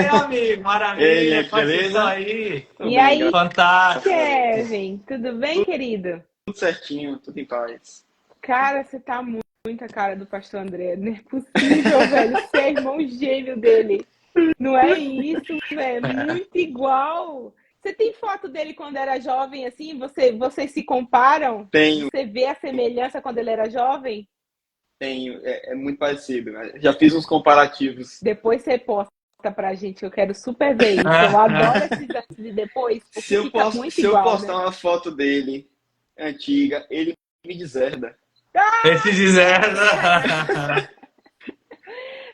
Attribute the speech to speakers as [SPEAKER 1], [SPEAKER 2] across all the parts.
[SPEAKER 1] aí, amigo?
[SPEAKER 2] Ei,
[SPEAKER 1] Maravilha,
[SPEAKER 2] gente,
[SPEAKER 1] como é que vocês estão
[SPEAKER 2] beleza?
[SPEAKER 1] aí?
[SPEAKER 2] Tudo
[SPEAKER 3] E
[SPEAKER 2] bem,
[SPEAKER 3] aí,
[SPEAKER 2] graças
[SPEAKER 1] Fantástico.
[SPEAKER 2] a Deus.
[SPEAKER 3] Kevin, tudo bem, querido?
[SPEAKER 2] Tudo certinho, tudo em paz.
[SPEAKER 3] Cara, você tá muito a cara do pastor André. Não é possível, velho. Você é irmão gêmeo dele. Não é isso, velho. Muito igual. Você tem foto dele quando era jovem, assim? Vocês se comparam?
[SPEAKER 2] Tenho,
[SPEAKER 3] Você vê a semelhança quando ele era jovem?
[SPEAKER 2] tenho, é muito parecido, né? Já fiz uns comparativos.
[SPEAKER 3] Depois você posta pra gente, eu quero super ver isso. Eu adoro esses antes e depois,
[SPEAKER 2] Se
[SPEAKER 3] porque
[SPEAKER 2] eu,
[SPEAKER 3] fica
[SPEAKER 2] posso,
[SPEAKER 3] muito
[SPEAKER 2] se eu
[SPEAKER 3] igual, né?
[SPEAKER 2] postar uma foto dele antiga, ele me deserda.
[SPEAKER 1] Esse dizer.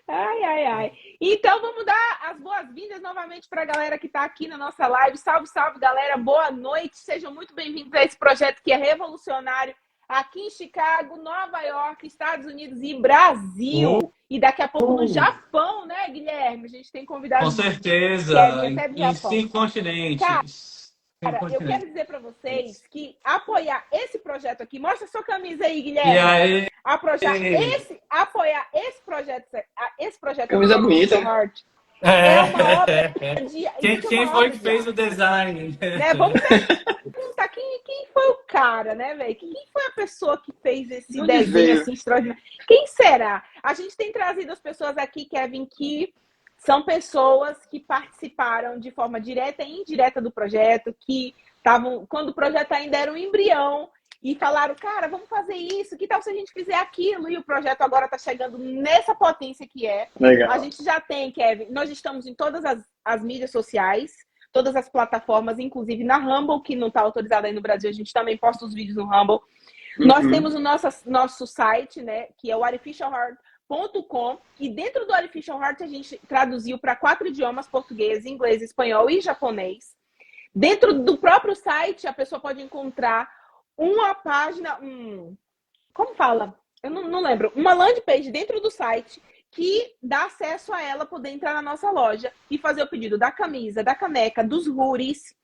[SPEAKER 3] Ai, ai, ai. Então vamos dar as boas-vindas novamente para a galera que está aqui na nossa live. Salve, salve, galera. Boa noite. Sejam muito bem-vindos a esse projeto que é revolucionário aqui em Chicago, Nova York, Estados Unidos e Brasil. E daqui a pouco no Japão, né, Guilherme? A gente tem
[SPEAKER 1] Com
[SPEAKER 3] convidados que
[SPEAKER 1] certeza,
[SPEAKER 3] querem até do
[SPEAKER 1] em
[SPEAKER 3] Japão.
[SPEAKER 1] 5 continentes. Cinco
[SPEAKER 3] Cara, eu quero
[SPEAKER 1] continentes.
[SPEAKER 3] dizer para vocês que apoiar esse projeto aqui, mostra sua camisa aí,
[SPEAKER 1] E
[SPEAKER 3] Guilherme.
[SPEAKER 1] aí,
[SPEAKER 3] Apoiar esse projeto aqui do
[SPEAKER 2] Camisa
[SPEAKER 3] Artificial
[SPEAKER 2] bonita.
[SPEAKER 3] Heart é uma obra
[SPEAKER 1] é...
[SPEAKER 3] de, isso é
[SPEAKER 1] quem
[SPEAKER 3] uma
[SPEAKER 1] foi
[SPEAKER 3] obra
[SPEAKER 1] que
[SPEAKER 3] de
[SPEAKER 1] fez o
[SPEAKER 3] arte,
[SPEAKER 1] design?
[SPEAKER 3] né? Vamos perguntar quem foi o cara, né, velho? Quem foi a pessoa que fez esse
[SPEAKER 2] De onde
[SPEAKER 3] desenho
[SPEAKER 2] veio?
[SPEAKER 3] assim extraordinário? Quem será? A gente tem trazido as pessoas aqui, Kevin, que são pessoas que participaram de forma direta e indireta do projeto, que estavam, quando o projeto ainda era um embrião, e falaram, cara, vamos fazer isso, que tal se a gente fizer aquilo? E o projeto agora está chegando nessa potência que é. A
[SPEAKER 2] Legal.
[SPEAKER 3] gente já tem, Kevin, nós estamos em todas as mídias sociais, todas as plataformas, inclusive na Rumble, que não está autorizada aí no Brasil, a gente também posta os vídeos no Rumble. Nós temos o nosso site, né, que é o artificialheart.com, e dentro do Artificial Heart a gente traduziu para 4 idiomas, português, inglês, espanhol e japonês. Dentro do próprio site, a pessoa pode encontrar uma página, como fala? Eu não lembro. Uma landing page dentro do site que dá acesso a ela poder entrar na nossa loja e fazer o pedido da camisa, da caneca, dos hoodies,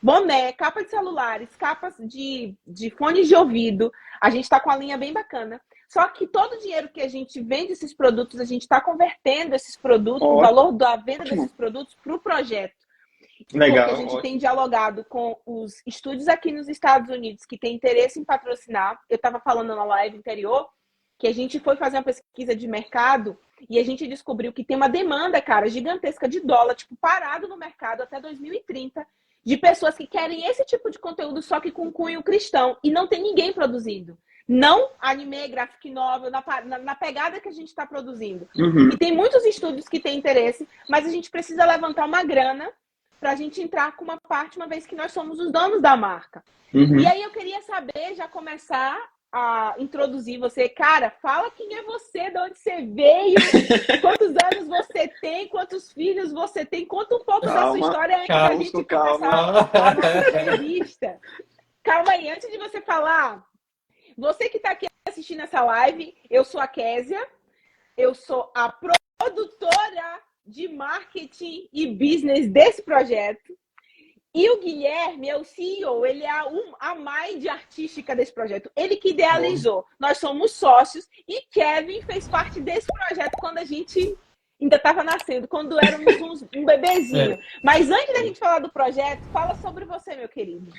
[SPEAKER 3] boné, capa de celulares, capas de fones de ouvido. A gente está com a linha bem bacana. Só que todo o dinheiro que a gente vende esses produtos, a gente está convertendo esses produtos, o valor da venda desses produtos para o projeto.
[SPEAKER 2] Legal.
[SPEAKER 3] Porque a gente tem dialogado com os estúdios aqui nos Estados Unidos que têm interesse em patrocinar. Eu estava falando na live anterior que a gente foi fazer uma pesquisa de mercado e a gente descobriu que tem uma demanda, cara, gigantesca de dólar, tipo, parado no mercado até 2030, de pessoas que querem esse tipo de conteúdo, só que com cunho cristão. E não tem ninguém produzindo. Não anime, graphic novel, na pegada que a gente está produzindo. E tem muitos estúdios que têm interesse, mas a gente precisa levantar uma grana para a gente entrar com uma parte, uma vez que nós somos os donos da marca. E aí eu queria saber, já começar a introduzir você. Cara, fala quem é você, de onde você veio, quantos anos você tem, quantos filhos você tem. Conta um pouco da sua história antes da gente começar a nossa entrevista. Calma aí, antes de você falar, você que está aqui assistindo essa live, eu sou a Késia, eu sou a produtora de marketing e business desse projeto. E o Guilherme é o CEO, ele é a mind artística desse projeto. Ele que idealizou. Nós somos sócios e Kevin fez parte desse projeto quando a gente ainda estava nascendo, quando éramos um bebezinho. Mas antes da gente falar do projeto, fala sobre você, meu querido.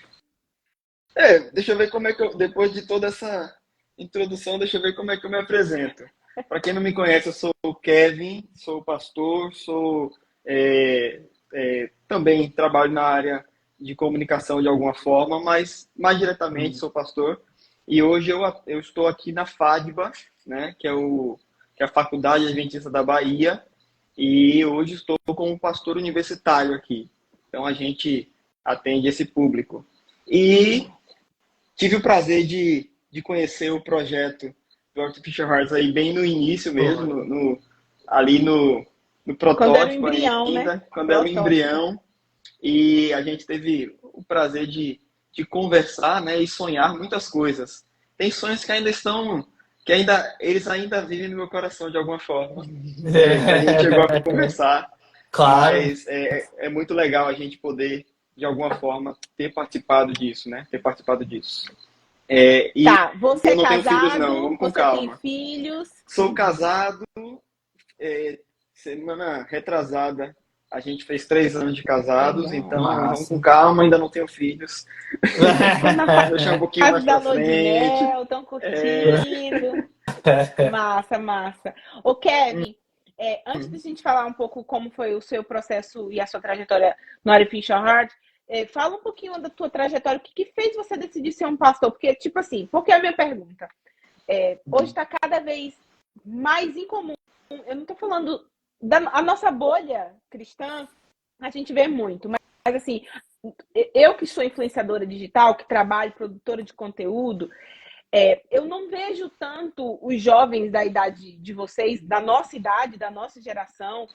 [SPEAKER 2] Deixa eu ver como é que eu, depois de toda essa introdução, deixa eu ver como é que eu me apresento. Para quem não me conhece, eu sou o Kevin, sou pastor, também trabalho na área de comunicação de alguma forma, mas mais diretamente sou pastor. E hoje eu estou aqui na FADBA, né, que é a Faculdade Adventista da Bahia, e hoje estou como pastor universitário aqui. Então a gente atende esse público. E tive o prazer de conhecer o projeto do Artificial Hearts aí bem no início mesmo, ali no protótipo,
[SPEAKER 3] quando era um embrião,
[SPEAKER 2] ainda,
[SPEAKER 3] né?
[SPEAKER 2] Quando era um embrião. E a gente teve o prazer de conversar, né, e sonhar muitas coisas. Tem sonhos que eles ainda vivem no meu coração de alguma forma. A gente chegou a conversar,
[SPEAKER 1] Claro.
[SPEAKER 2] Mas é muito legal a gente poder, de alguma forma, ter participado disso, né?
[SPEAKER 3] Tá, você
[SPEAKER 2] eu
[SPEAKER 3] é
[SPEAKER 2] não tenho
[SPEAKER 3] casado,
[SPEAKER 2] filhos, não. Vamos com
[SPEAKER 3] você
[SPEAKER 2] calma.
[SPEAKER 3] tem filhos.
[SPEAKER 2] Sou casado, semana retrasada A gente fez 3 anos de casados,
[SPEAKER 3] Legal.
[SPEAKER 2] então
[SPEAKER 1] Massa.
[SPEAKER 2] vamos com calma, ainda não tenho filhos.
[SPEAKER 3] Estão na
[SPEAKER 2] Vou deixar um pouquinho
[SPEAKER 3] fase
[SPEAKER 2] mais
[SPEAKER 3] da
[SPEAKER 2] pra
[SPEAKER 3] lua de
[SPEAKER 2] frente.
[SPEAKER 3] mel, estão curtindo. Massa, massa. Ô, Kevin, antes de a gente falar um pouco como foi o seu processo e a sua trajetória no Ari Fisher Hard, fala um pouquinho da tua trajetória, o que fez você decidir ser um pastor? Porque, tipo assim, por que a minha pergunta? Hoje está cada vez mais incomum. Eu não estou falando a nossa bolha cristã, a gente vê muito, mas assim, eu que sou influenciadora digital, que trabalho, produtora de conteúdo, eu não vejo tanto os jovens da idade de vocês, da nossa idade, da nossa geração,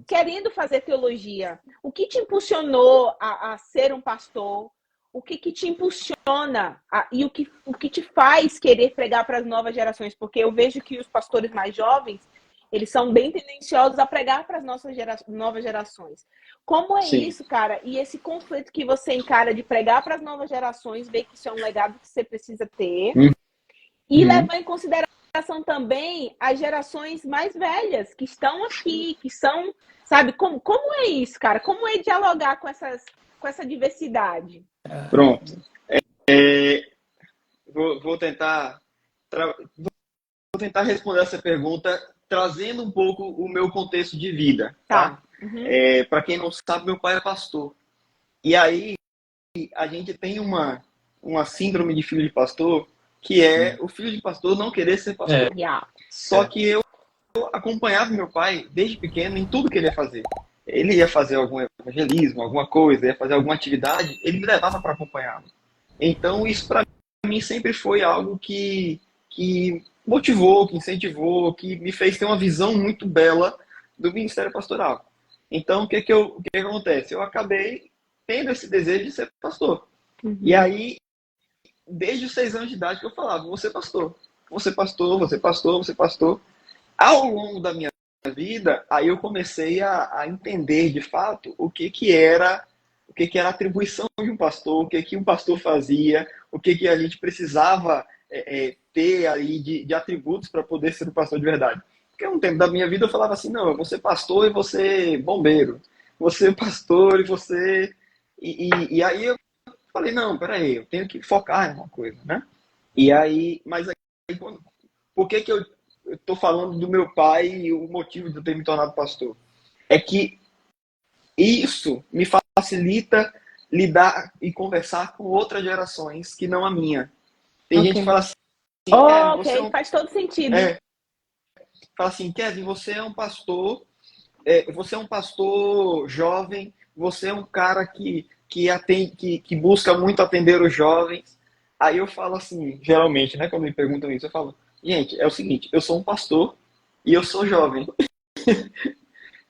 [SPEAKER 3] querendo fazer teologia. O que te impulsionou a ser um pastor? O que te impulsiona e o que te faz querer pregar para as novas gerações? Porque eu vejo que os pastores mais jovens, eles são bem tendenciosos a pregar para as novas gerações. Como é
[SPEAKER 2] Sim.
[SPEAKER 3] isso, cara? E esse conflito que você encara de pregar para as novas gerações, ver que isso é um legado que você precisa ter, e levar em consideração também as gerações mais velhas, que estão aqui, que são, sabe? Como é isso, cara? Como é dialogar com essa diversidade?
[SPEAKER 2] Pronto. Vou tentar responder essa pergunta trazendo um pouco o meu contexto de vida, tá? Para quem não sabe, meu pai é pastor. E aí a gente tem uma síndrome de filho de pastor, que é o filho de pastor não querer ser pastor. Só que eu acompanhava meu pai desde pequeno em tudo que ele ia fazer. Ele ia fazer algum evangelismo, alguma coisa, ia fazer alguma atividade, ele me levava para acompanhá-lo. Então isso para mim sempre foi algo que motivou, que incentivou, que me fez ter uma visão muito bela do ministério pastoral. Então o que acontece? Eu acabei tendo esse desejo de ser pastor. E aí, desde os 6 anos de idade que eu falava, vou ser pastor, vou ser pastor, vou ser pastor, vou ser pastor. Ao longo da minha vida, aí eu comecei a entender de fato o que era a atribuição de um pastor, o que um pastor fazia, o que a gente precisava ter aí de atributos para poder ser um pastor de verdade. Porque um tempo da minha vida eu falava assim, não, eu vou ser pastor e vou ser bombeiro, vou ser pastor e vou ser... E aí eu falei, não, peraí, eu tenho que focar em uma coisa, né? E aí, mas aí, por que eu estou falando do meu pai e o motivo de eu ter me tornado pastor? É que isso me facilita lidar e conversar com outras gerações que não a minha. Tem gente que fala assim,
[SPEAKER 3] ok, faz todo sentido.
[SPEAKER 2] Fala assim, Kevin, você é um pastor jovem, você é um cara que busca muito atender os jovens. Aí eu falo assim, geralmente, né, quando me perguntam isso, eu falo, gente, é o seguinte, eu sou um pastor e eu sou jovem.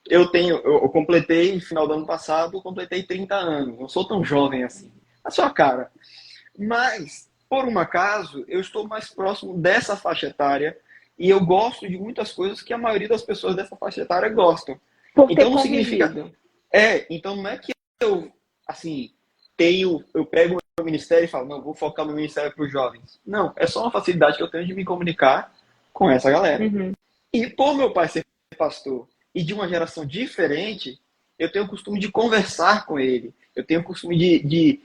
[SPEAKER 2] Eu completei, no final do ano passado, eu completei 30 anos, não sou tão jovem assim. A sua cara. Mas, por um acaso, eu estou mais próximo dessa faixa etária e eu gosto de muitas coisas que a maioria das pessoas dessa faixa etária gostam. Então não significa... então não é que eu, assim, eu pego o meu ministério e falo, não, vou focar no ministério para os jovens. Não, é só uma facilidade que eu tenho de me comunicar com essa galera. E por meu pai ser pastor e de uma geração diferente, eu tenho o costume de conversar com ele. Eu tenho o costume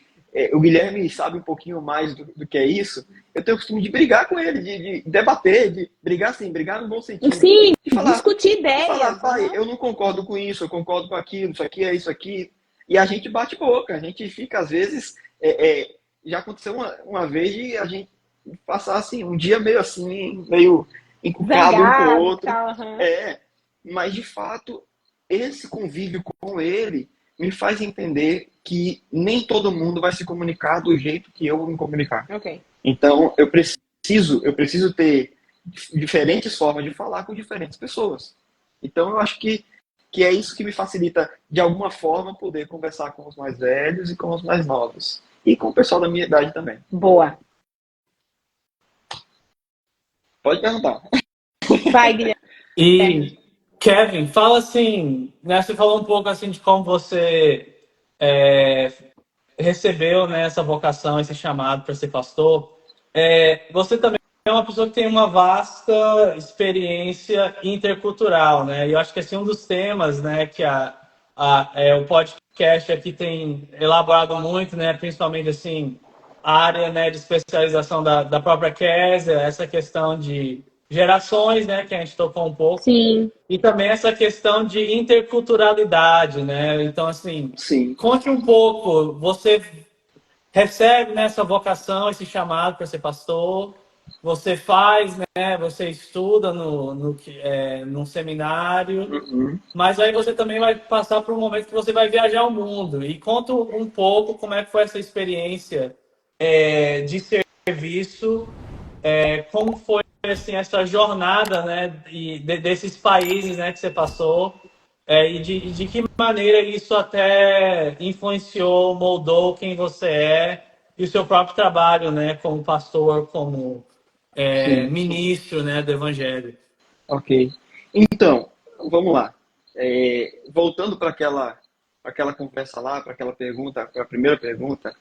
[SPEAKER 2] o Guilherme sabe um pouquinho mais do que é isso. Eu tenho o costume de brigar com ele, de debater, de brigar assim, brigar no bom sentido.
[SPEAKER 3] Sim,
[SPEAKER 2] de falar,
[SPEAKER 3] discutir ideias.
[SPEAKER 2] Falar, pai, eu não concordo com isso, eu concordo com aquilo, isso aqui é isso aqui. E a gente bate boca, a gente fica, às vezes, já aconteceu uma vez de a gente passar assim, um dia meio assim, meio encucado um com o outro. Mas, de fato, esse convívio com ele me faz entender que nem todo mundo vai se comunicar do jeito que eu vou me comunicar. Então, eu preciso ter diferentes formas de falar com diferentes pessoas. Então, eu acho que é isso que me facilita, de alguma forma, poder conversar com os mais velhos e com os mais novos. E com o pessoal da minha idade também.
[SPEAKER 3] Boa.
[SPEAKER 2] Pode perguntar.
[SPEAKER 3] Vai, Guilherme.
[SPEAKER 1] E, Kevin, fala assim, né, você falou um pouco assim de como você recebeu, né, essa vocação, esse chamado para ser pastor. Você também é uma pessoa que tem uma vasta experiência intercultural, né? E eu acho que assim, um dos temas, né, que o podcast aqui tem elaborado muito, né? Principalmente assim, a área, né, de especialização da própria Kézia, essa questão de gerações, né, que a gente tocou um pouco,
[SPEAKER 3] Sim.
[SPEAKER 1] e também essa questão de interculturalidade, né? Então, assim,
[SPEAKER 2] Sim.
[SPEAKER 1] conte um pouco, você recebe, né, essa vocação, esse chamado para ser pastor, você faz, né, você estuda num seminário,
[SPEAKER 2] Uhum.
[SPEAKER 1] mas aí você também vai passar por um momento que você vai viajar o mundo. E conta um pouco como é que foi essa experiência de serviço, como foi assim, essa jornada, né, desses países, né, que você passou, e de que maneira isso até influenciou, moldou quem você é e o seu próprio trabalho, né, como pastor, como
[SPEAKER 2] Sim.
[SPEAKER 1] ministro, né, do Evangelho.
[SPEAKER 2] Ok. Então, vamos lá. Voltando para aquela conversa lá, para aquela pergunta, para a primeira pergunta,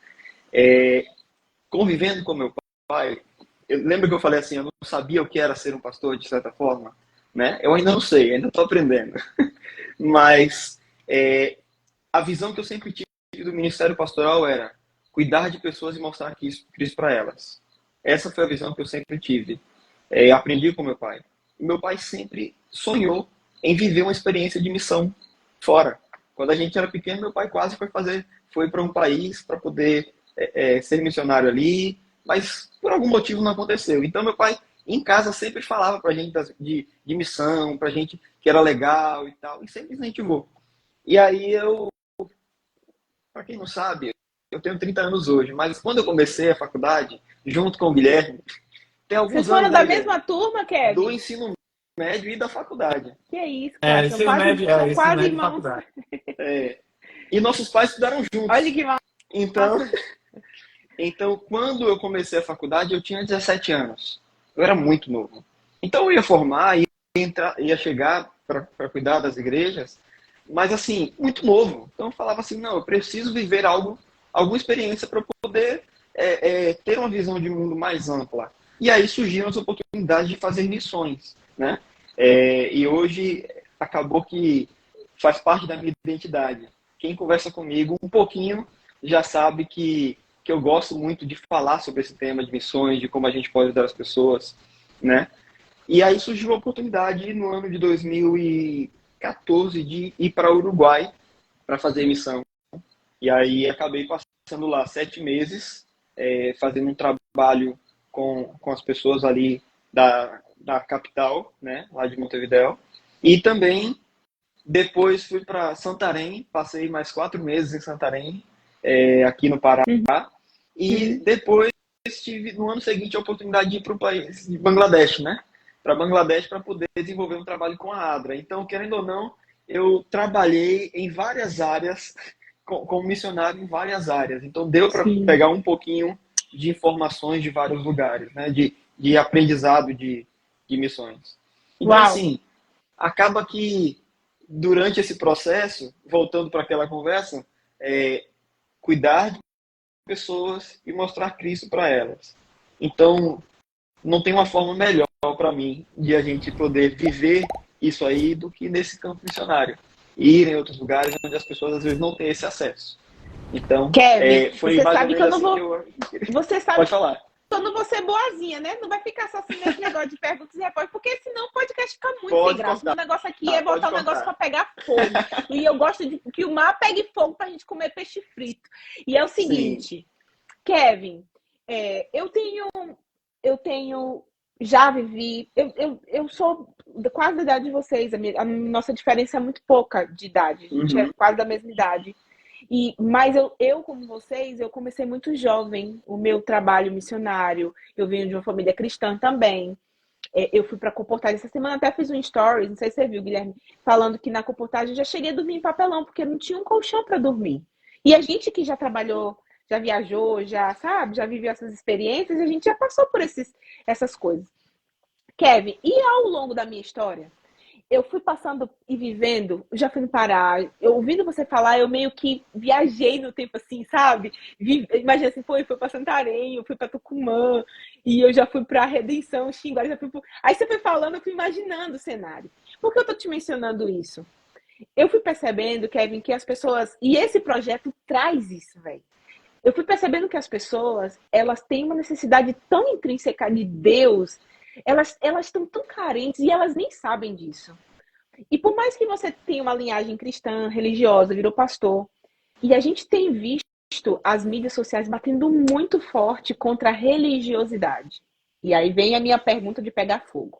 [SPEAKER 2] convivendo com meu pai, eu lembro que eu falei assim, eu não sabia o que era ser um pastor, de certa forma, né? Eu ainda não sei, ainda estou aprendendo. Mas a visão que eu sempre tive do ministério pastoral era cuidar de pessoas e mostrar Cristo para elas. Essa foi a visão que eu sempre tive. Aprendi com meu pai. E meu pai sempre sonhou em viver uma experiência de missão fora. Quando a gente era pequeno, meu pai quase foi para um país para poder ser missionário ali, mas por algum motivo não aconteceu. Então meu pai em casa sempre falava para a gente de missão, para a gente que era legal e tal, e sempre incentivou. E aí para quem não sabe, eu tenho 30 anos hoje, mas quando eu comecei a faculdade, junto com o Guilherme, tem
[SPEAKER 3] Vocês
[SPEAKER 2] alguns
[SPEAKER 3] foram
[SPEAKER 2] anos,
[SPEAKER 3] da
[SPEAKER 2] né, Guilherme?
[SPEAKER 3] mesma turma,
[SPEAKER 2] Do
[SPEAKER 3] Kevin?
[SPEAKER 2] ensino médio e da faculdade.
[SPEAKER 3] Que é isso, cara.
[SPEAKER 1] Ensino
[SPEAKER 3] São quase
[SPEAKER 1] médio e
[SPEAKER 3] irmãos.
[SPEAKER 1] faculdade.
[SPEAKER 2] E nossos pais estudaram
[SPEAKER 3] Olha
[SPEAKER 2] juntos.
[SPEAKER 3] que massa.
[SPEAKER 2] Então, quando eu comecei a faculdade, eu tinha 17 anos. Eu era muito novo. Então, eu ia formar, ia chegar para cuidar das igrejas, mas assim, muito novo. Então, eu falava assim, não, eu preciso viver alguma experiência para poder ter uma visão de mundo mais ampla. E aí surgiram as oportunidades de fazer missões, né? E hoje acabou que faz parte da minha identidade. Quem conversa comigo um pouquinho já sabe que eu gosto muito de falar sobre esse tema de missões, de como a gente pode ajudar as pessoas, né? E aí surgiu a oportunidade no ano de 2014 de ir para o Uruguai para fazer missão. E aí acabei passando lá 7 meses, fazendo um trabalho com as pessoas ali da capital, né, lá de Montevidéu. E também depois fui para Santarém, passei mais 4 meses em Santarém, aqui no Pará. E depois tive, no ano seguinte, a oportunidade de ir para o país de Bangladesh, né? Para Bangladesh para poder desenvolver um trabalho com a ADRA. Então, querendo ou não, eu trabalhei em várias áreas, como missionário em várias áreas. Então, deu para pegar um pouquinho de informações de vários lugares, né? De aprendizado de missões. Então,
[SPEAKER 3] Uau.
[SPEAKER 2] assim, acaba que durante esse processo, voltando para aquela conversa, cuidar de pessoas e mostrar Cristo para elas. Então, não tem uma forma melhor para mim de a gente poder viver isso aí do que nesse campo missionário. E ir em outros lugares onde as pessoas às vezes não têm esse acesso. Então,
[SPEAKER 3] Kevin,
[SPEAKER 2] foi
[SPEAKER 3] você
[SPEAKER 2] mais
[SPEAKER 3] sabe
[SPEAKER 2] ou
[SPEAKER 3] que eu
[SPEAKER 2] menos
[SPEAKER 3] não
[SPEAKER 2] assim
[SPEAKER 3] vou.
[SPEAKER 2] que eu...
[SPEAKER 3] Você sabe
[SPEAKER 2] Pode falar.
[SPEAKER 3] que eu não vou ser boazinha, né? Não vai ficar só assim nesse negócio de perguntas e respostas, porque senão o podcast fica muito
[SPEAKER 2] Pode
[SPEAKER 3] sem graça.
[SPEAKER 2] cortar.
[SPEAKER 3] O negócio aqui é botar o negócio para
[SPEAKER 2] cortar.
[SPEAKER 3] pegar fogo. E eu gosto de que o mar pegue fogo pra gente comer peixe frito. E é o seguinte, Kevin, eu tenho, já vivi, eu sou quase da idade de vocês, a nossa diferença é muito pouca de idade, a gente é quase da mesma idade. Mas eu, como vocês, eu comecei muito jovem o meu trabalho missionário, eu venho de uma família cristã também. Eu fui para a Comportagem essa semana, até fiz um stories, não sei se você viu, Guilherme, falando que na Comportagem eu já cheguei a dormir em papelão, porque não tinha um colchão para dormir. E a gente que já trabalhou, já viajou, já sabe, já viveu essas experiências, a gente já passou por essas coisas. Kevin, e ao longo da minha história, eu fui passando e vivendo, já fui no Pará, ouvindo você falar, eu meio que viajei no tempo assim, sabe? Imagina assim, eu fui para Santarém, eu fui para Tucumã, e eu já fui para Redenção, Xingu, já fui pro... Aí você foi falando, eu fui imaginando o cenário. Por que eu tô te mencionando isso? eu fui percebendo, Kevin, que as pessoas... E esse projeto traz isso, velho. Eu fui percebendo que as pessoas, elas têm uma necessidade tão intrínseca de Deus, elas estão tão carentes e elas nem sabem disso. E por mais que você tenha uma linhagem cristã, religiosa, virou pastor, e a gente tem visto as mídias sociais batendo muito forte contra a religiosidade. E aí vem a minha pergunta de pegar fogo.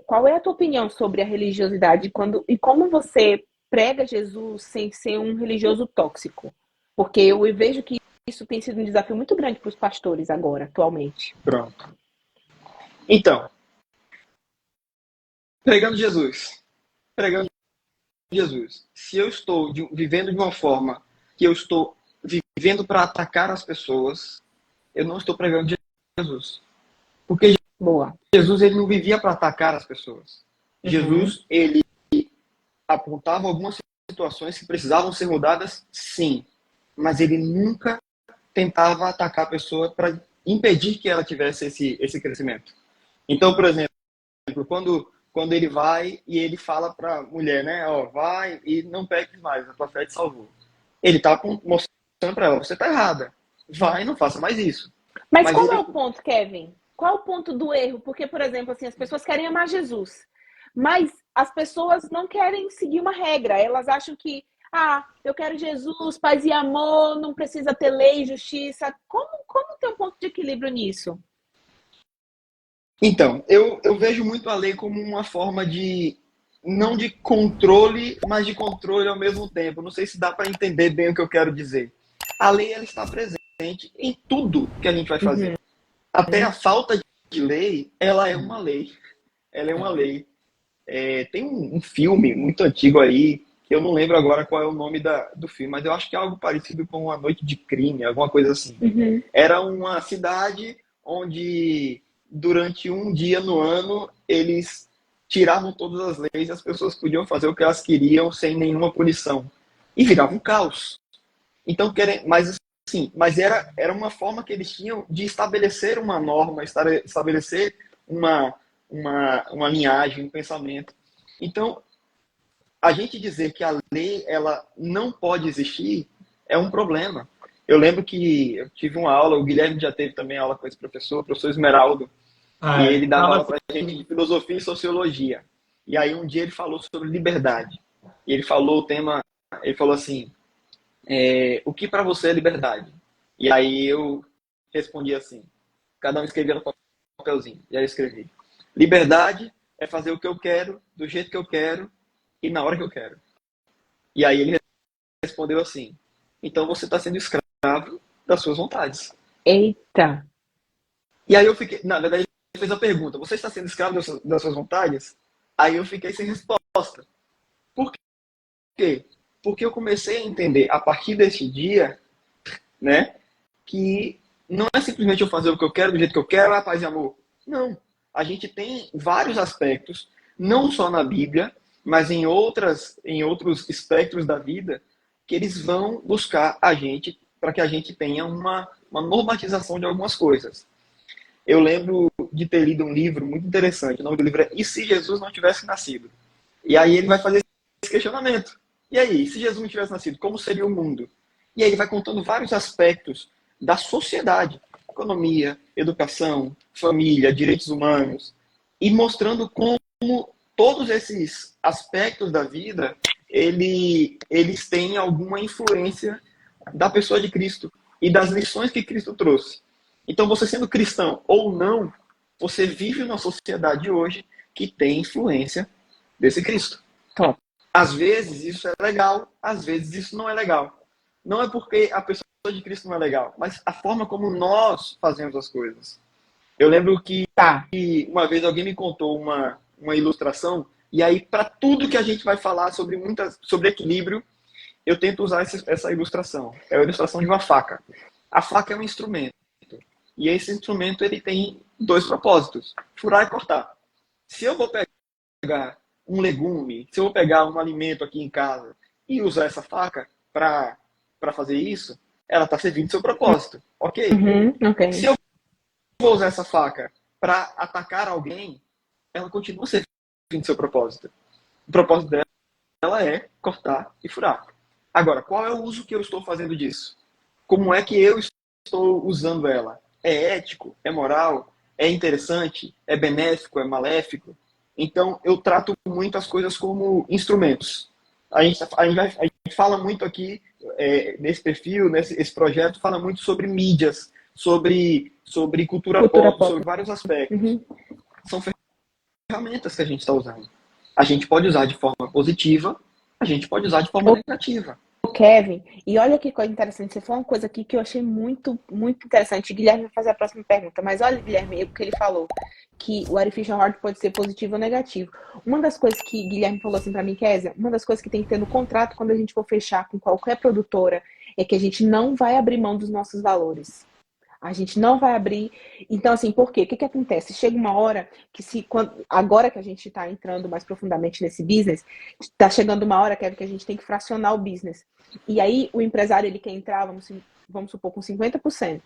[SPEAKER 3] Qual é a tua opinião sobre a religiosidade e como você prega Jesus sem ser um religioso tóxico? Porque eu vejo que isso tem sido um desafio muito grande para os pastores agora, atualmente.
[SPEAKER 2] Pronto. Então, pregando Jesus. Pregando Jesus. Se eu estou vivendo de uma forma que eu estou vivendo para atacar as pessoas, eu não estou pregando Jesus. Porque
[SPEAKER 3] Boa.
[SPEAKER 2] Jesus, ele não vivia para atacar as pessoas.
[SPEAKER 3] Uhum.
[SPEAKER 2] Jesus, ele apontava algumas situações que precisavam ser mudadas, sim. Mas ele nunca tentava atacar a pessoa para impedir que ela tivesse esse crescimento. Então, por exemplo, quando ele vai e ele fala para a mulher, né, ó, vai e não peques mais, a tua fé te salvou. Ele está mostrando para ela, você está errada, vai e não faça mais isso.
[SPEAKER 3] Mas qual é o ponto, Kevin? Qual é o ponto do erro? Porque, por exemplo, assim, as pessoas querem amar Jesus, mas as pessoas não querem seguir uma regra. Elas acham que, eu quero Jesus, paz e amor, não precisa ter lei e justiça. Como ter um ponto de equilíbrio nisso?
[SPEAKER 2] Então, eu vejo muito a lei como uma forma não de controle, mas de controle ao mesmo tempo. Não sei se dá para entender bem o que eu quero dizer. A lei, ela está presente em tudo que a gente vai fazer.
[SPEAKER 3] Uhum.
[SPEAKER 2] Até a falta de lei, ela é uma lei. Ela é uma lei. Tem um filme muito antigo aí, que eu não lembro agora qual é o nome do filme, mas eu acho que é algo parecido com A Noite de Crime, alguma coisa assim.
[SPEAKER 3] Uhum.
[SPEAKER 2] Era uma cidade onde, durante um dia no ano, eles tiravam todas as leis, as pessoas podiam fazer o que elas queriam sem nenhuma punição. E virava um caos. Então, mas era uma forma que eles tinham de estabelecer uma norma, estabelecer uma linhagem, um pensamento. Então, a gente dizer que a lei ela não pode existir é um problema. Eu lembro que eu tive uma aula, o Guilherme já teve também aula com esse professor, o professor Esmeraldo, e ele dava aula para a gente de filosofia e sociologia. E aí um dia ele falou sobre liberdade. E ele falou assim, o que para você é liberdade? E aí eu respondi assim, cada um escrevia no papelzinho, e aí eu escrevi: liberdade é fazer o que eu quero, do jeito que eu quero e na hora que eu quero. E aí ele respondeu assim: então você está sendo escravo das suas vontades.
[SPEAKER 3] Eita!
[SPEAKER 2] E aí eu fiquei, na verdade ele fez a pergunta: você está sendo escravo das suas vontades? Aí eu fiquei sem resposta. Por quê? Porque eu comecei a entender a partir desse dia, né, que não é simplesmente eu fazer o que eu quero, do jeito que eu quero, paz e amor. Não. A gente tem vários aspectos, não só na Bíblia, mas em outros espectros da vida, que eles vão buscar a gente para que a gente tenha uma normatização de algumas coisas. Eu lembro de ter lido um livro muito interessante. O nome do livro é E se Jesus não tivesse nascido? E aí ele vai fazer esse questionamento. E aí, se Jesus não tivesse nascido, como seria o mundo? E aí ele vai contando vários aspectos da sociedade. Economia, educação, família, direitos humanos. E mostrando como todos esses aspectos da vida, eles têm alguma influência da pessoa de Cristo e das lições que Cristo trouxe. Então, você sendo cristão ou não, você vive numa sociedade hoje que tem influência desse Cristo.
[SPEAKER 3] Top.
[SPEAKER 2] Às vezes isso é legal, às vezes isso não é legal. Não é porque a pessoa de Cristo não é legal, mas a forma como nós fazemos as coisas. Eu lembro que uma vez alguém me contou uma ilustração, e aí para tudo que a gente vai falar sobre equilíbrio, eu tento usar essa ilustração. É a ilustração de uma faca. A faca é um instrumento. E esse instrumento ele tem dois propósitos: furar e cortar. Se eu vou pegar um legume, se eu vou pegar um alimento aqui em casa e usar essa faca para fazer isso, ela está servindo seu propósito, ok?
[SPEAKER 3] Ok.
[SPEAKER 2] Se eu vou usar essa faca para atacar alguém, ela continua servindo seu propósito. O propósito dela é cortar e furar. Agora, qual é o uso que eu estou fazendo disso? Como é que eu estou usando ela? É ético? É moral? É interessante? É benéfico? É maléfico? Então, eu trato muito as coisas como instrumentos. A gente fala muito aqui, nesse perfil, esse projeto, fala muito sobre mídias, sobre cultura pop, sobre vários aspectos.
[SPEAKER 3] Uhum.
[SPEAKER 2] São ferramentas que a gente está usando. A gente pode usar de forma positiva, a gente pode usar de forma negativa.
[SPEAKER 3] Kevin, e olha que coisa interessante, você falou uma coisa aqui que eu achei muito, muito interessante. Guilherme vai fazer a próxima pergunta, mas olha, Guilherme, o que ele falou, que o artificial heart pode ser positivo ou negativo. Uma das coisas que Guilherme falou assim pra mim, Kézia, uma das coisas que tem que ter no contrato quando a gente for fechar com qualquer produtora é que a gente não vai abrir mão dos nossos valores. A gente não vai abrir. Então, assim, por quê? O que acontece? Chega uma hora que agora que a gente está entrando mais profundamente nesse business, está chegando uma hora, Kevin, que a gente tem que fracionar o business. E aí o empresário ele quer entrar, vamos supor, com 50%.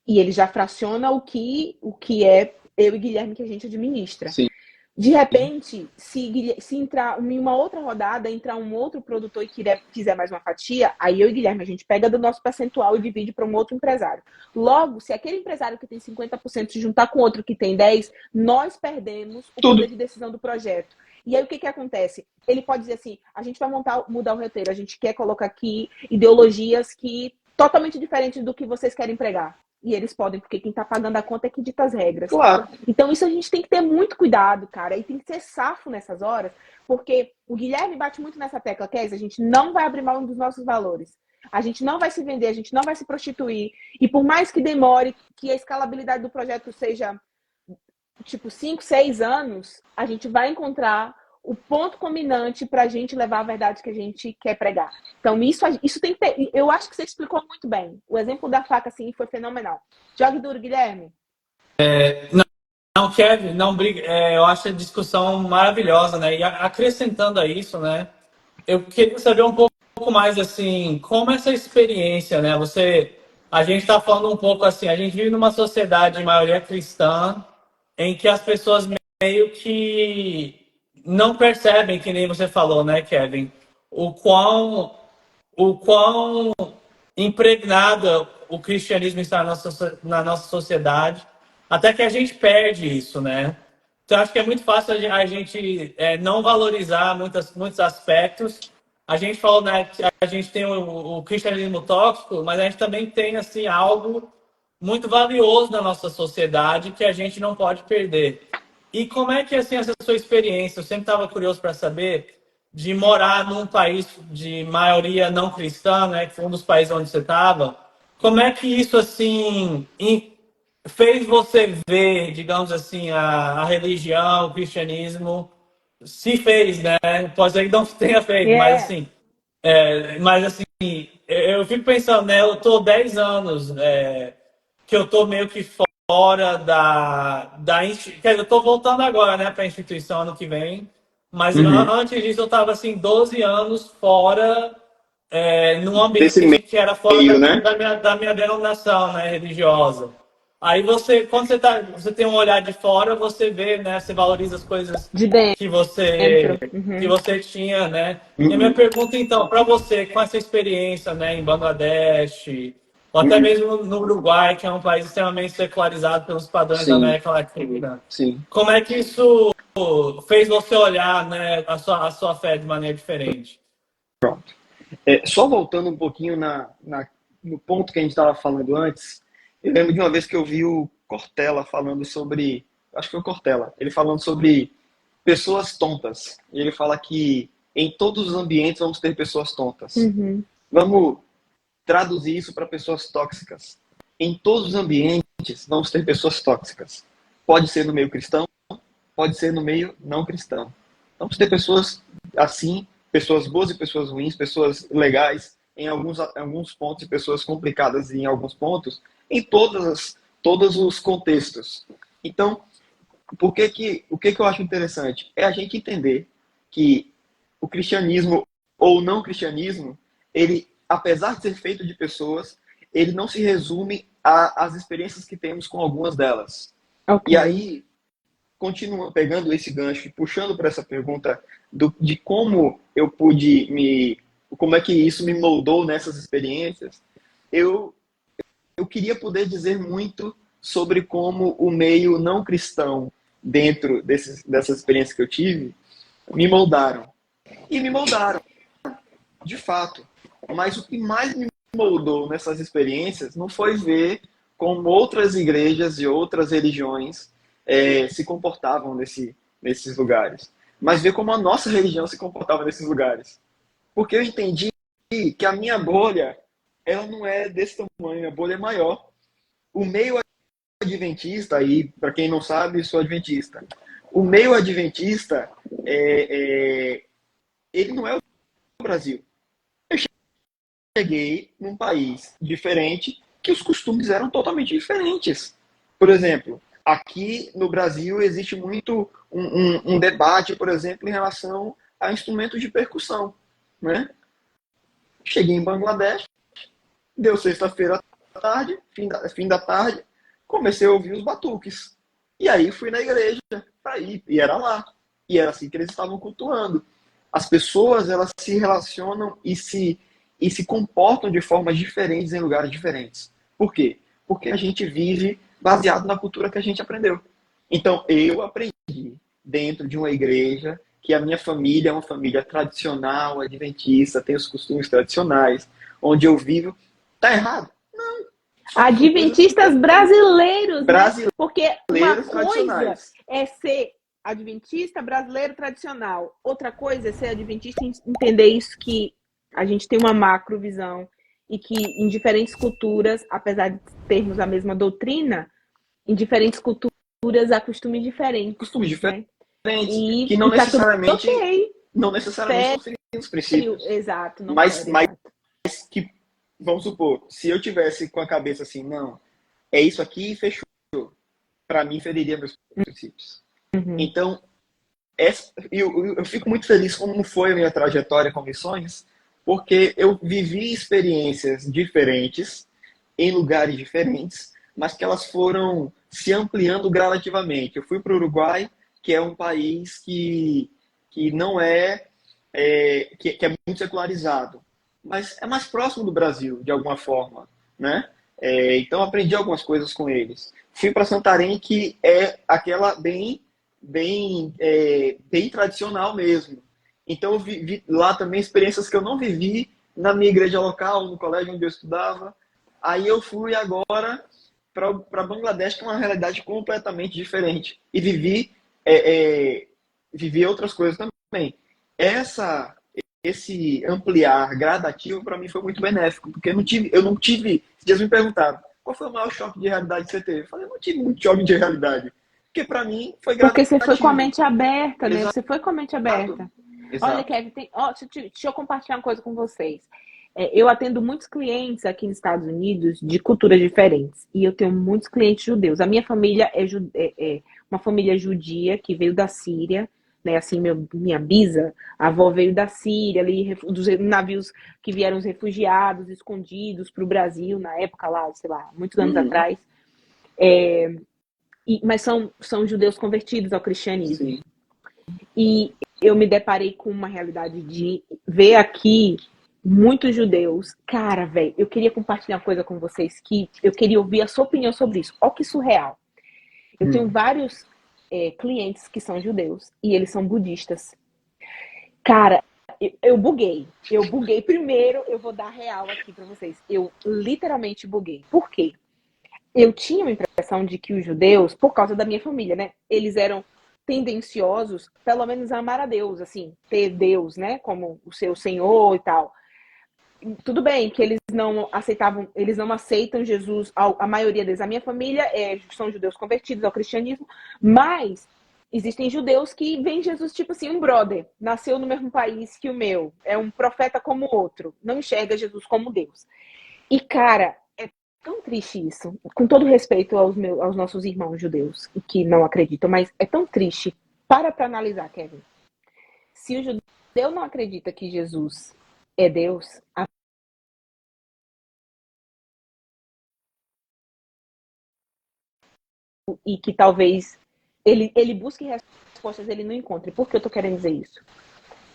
[SPEAKER 3] E ele já fraciona o que é eu e Guilherme que a gente administra.
[SPEAKER 2] Sim.
[SPEAKER 3] De repente, se entrar em uma outra rodada, entrar um outro produtor e quiser mais uma fatia, aí eu e Guilherme, a gente pega do nosso percentual e divide para um outro empresário. Logo, se aquele empresário que tem 50% se juntar com outro que tem 10%, nós perdemos o poder de decisão do projeto. E aí o que acontece? Ele pode dizer assim, a gente vai mudar o roteiro, a gente quer colocar aqui ideologias que totalmente diferentes do que vocês querem pregar. E eles podem, porque quem tá pagando a conta é que dita as regras.
[SPEAKER 2] Claro.
[SPEAKER 3] Então isso a gente tem que ter muito cuidado, cara. E tem que ser safo nessas horas, porque o Guilherme bate muito nessa tecla, Kézia, a gente não vai abrir mão dos nossos valores. A gente não vai se vender, a gente não vai se prostituir. E por mais que demore, que a escalabilidade do projeto seja tipo 5, 6 anos, a gente vai encontrar o ponto combinante para a gente levar a verdade que a gente quer pregar. Então, isso tem que ter. Eu acho que você explicou muito bem. O exemplo da faca, assim, foi fenomenal. Jogue duro, Guilherme.
[SPEAKER 1] Não, Kevin, não briga. Eu acho a discussão maravilhosa, né? E acrescentando a isso, né? Eu queria saber um pouco mais, assim, como essa experiência, né? A gente está falando um pouco assim, a gente vive numa sociedade de maioria cristã, em que as pessoas meio que não percebem, que nem você falou, né, Kevin, o quão impregnada o cristianismo está na nossa sociedade, até que a gente perde isso, né? Então, acho que é muito fácil a gente não valorizar muitos aspectos. A gente falou, né, que a gente tem o cristianismo tóxico, mas a gente também tem, assim, algo muito valioso na nossa sociedade que a gente não pode perder. E como é que, assim, essa sua experiência? Eu sempre estava curioso para saber de morar num país de maioria não cristã, né, que foi um dos países onde você estava. Como é que isso, assim, fez você ver, digamos assim, a religião, o cristianismo, se fez, né? Pode ser que não tenha feito, mas assim, eu fico pensando, né? Eu tô 10 anos que eu tô meio que fora quer dizer, eu tô voltando agora, né, para a instituição ano que vem, mas antes disso eu tava assim 12 anos fora num ambiente que era fora
[SPEAKER 2] meio, né?
[SPEAKER 1] da minha denominação, né, religiosa. Aí quando você tem um olhar de fora, você vê, né, você valoriza as coisas
[SPEAKER 3] De dentro.
[SPEAKER 1] que você tinha, né? E a minha pergunta, então, para você, com essa experiência, né, em Bangladesh, ou até mesmo no Uruguai, que é um país extremamente secularizado pelos padrões da América Latina, como é que isso fez você olhar, né, a sua fé de maneira diferente?
[SPEAKER 2] Pronto. Só voltando um pouquinho no ponto que a gente estava falando antes, eu lembro de uma vez que eu vi o Cortella falando sobre, acho que foi o Cortella, ele falando sobre pessoas tontas. E ele fala que em todos os ambientes vamos ter pessoas tontas. Vamos traduzir isso para pessoas tóxicas. Em todos os ambientes vamos ter pessoas tóxicas. Pode ser no meio cristão, pode ser no meio não cristão. Vamos ter pessoas assim, pessoas boas e pessoas ruins, pessoas legais em alguns pontos e pessoas complicadas em alguns pontos, em todos os contextos. Então, o que eu acho interessante? É a gente entender que o cristianismo ou não cristianismo, ele, apesar de ser feito de pessoas, ele não se resume às experiências que temos com algumas delas. E aí, continuando pegando esse gancho e puxando para essa pergunta de como eu pude como é que isso me moldou nessas experiências, eu, eu queria poder dizer muito sobre como o meio não cristão, dentro dessas experiências que eu tive, me moldaram. E me moldaram, de fato. Mas o que mais me moldou nessas experiências não foi ver como outras igrejas e outras religiões se comportavam nesses lugares, mas ver como a nossa religião se comportava nesses lugares. Porque eu entendi que a minha bolha, ela não é desse tamanho, a bolha é maior. O meio adventista, aí, para quem não sabe, sou adventista. O meio adventista, ele não é o Brasil. Eu cheguei num país diferente que os costumes eram totalmente diferentes. Por exemplo, aqui no Brasil existe muito um debate, por exemplo, em relação a instrumentos de percussão, né? Cheguei em Bangladesh, deu sexta-feira à tarde, fim da tarde, comecei a ouvir os batuques. E aí fui na igreja para ir, e era lá. E era assim que eles estavam cultuando. As pessoas, elas se relacionam e se comportam de formas diferentes em lugares diferentes. Por quê? Porque a gente vive baseado na cultura que a gente aprendeu. Então, eu aprendi dentro de uma igreja que a minha família é uma família tradicional, adventista, tem os costumes tradicionais, onde eu vivo. Tá errado? Não.
[SPEAKER 3] Adventistas brasileiros, né? Porque uma coisa
[SPEAKER 2] tradicionais
[SPEAKER 3] é ser adventista brasileiro tradicional. Outra coisa é ser adventista e entender isso, que a gente tem uma macrovisão e que em diferentes culturas, apesar de termos a mesma doutrina, em diferentes culturas há costumes diferentes.
[SPEAKER 2] Costumes diferentes,
[SPEAKER 3] né?
[SPEAKER 2] que não necessariamente,
[SPEAKER 3] tá okay.
[SPEAKER 2] não necessariamente são feridos os princípios.
[SPEAKER 3] Exato, não
[SPEAKER 2] mas que, vamos supor, se eu tivesse com a cabeça assim, não, é isso aqui e fechou, para mim feriria meus princípios.
[SPEAKER 3] Uhum.
[SPEAKER 2] Então, eu fico muito feliz como foi a minha trajetória com missões, porque eu vivi experiências diferentes, em lugares diferentes, mas que elas foram se ampliando gradativamente. Eu fui para o Uruguai, que é um país que não que é muito secularizado, mas é mais próximo do Brasil, de alguma forma, né? Então aprendi algumas coisas com eles. Fui para Santarém, que é aquela bem tradicional mesmo. Então eu vi lá também experiências que eu não vivi na minha igreja local, no colégio onde eu estudava. Aí eu fui agora para Bangladesh, que é uma realidade completamente diferente. E vivi outras coisas também. Esse ampliar gradativo, para mim, foi muito benéfico, porque eu não tive. Se dias me perguntaram, qual foi o maior choque de realidade que você teve? Eu falei, eu não tive muito choque de realidade. Porque para mim foi gradativo.
[SPEAKER 3] Porque você foi com a mente aberta, né?
[SPEAKER 2] Exato.
[SPEAKER 3] Você foi com a mente aberta.
[SPEAKER 2] Exato.
[SPEAKER 3] Olha, Kevin, deixa eu compartilhar uma coisa com vocês. Eu atendo muitos clientes aqui nos Estados Unidos de culturas diferentes. E eu tenho muitos clientes judeus. A minha família é uma família judia que veio da Síria, né? Assim, minha bisa, a avó veio da Síria, ali, dos navios que vieram os refugiados escondidos para o Brasil, na época lá, sei lá, muitos anos atrás. Mas são judeus convertidos ao cristianismo.
[SPEAKER 2] Sim.
[SPEAKER 3] E eu me deparei com uma realidade de ver aqui muitos judeus. Cara, velho, eu queria compartilhar uma coisa com vocês, que eu queria ouvir a sua opinião sobre isso. Olha que surreal. Eu tenho vários clientes que são judeus e eles são budistas. Cara, eu buguei. Eu buguei primeiro, eu vou dar real aqui pra vocês. Eu literalmente buguei. Por quê? Eu tinha uma impressão de que os judeus, por causa da minha família, né? Eles eram tendenciosos, pelo menos a amar a Deus, assim, ter Deus, né? Como o seu Senhor e tal. Tudo bem que eles não aceitam Jesus, a maioria deles. A minha família são judeus convertidos ao cristianismo, mas existem judeus que veem Jesus tipo assim, um brother, nasceu no mesmo país que o meu, é um profeta como o outro, não enxerga Jesus como Deus. E, cara, tão triste isso, com todo respeito aos nossos irmãos judeus que não acreditam, mas é tão triste. Para analisar, Kevin. Se o judeu não acredita que Jesus é Deus, e que talvez Ele busca respostas, ele não encontra. E por que eu tô querendo dizer isso?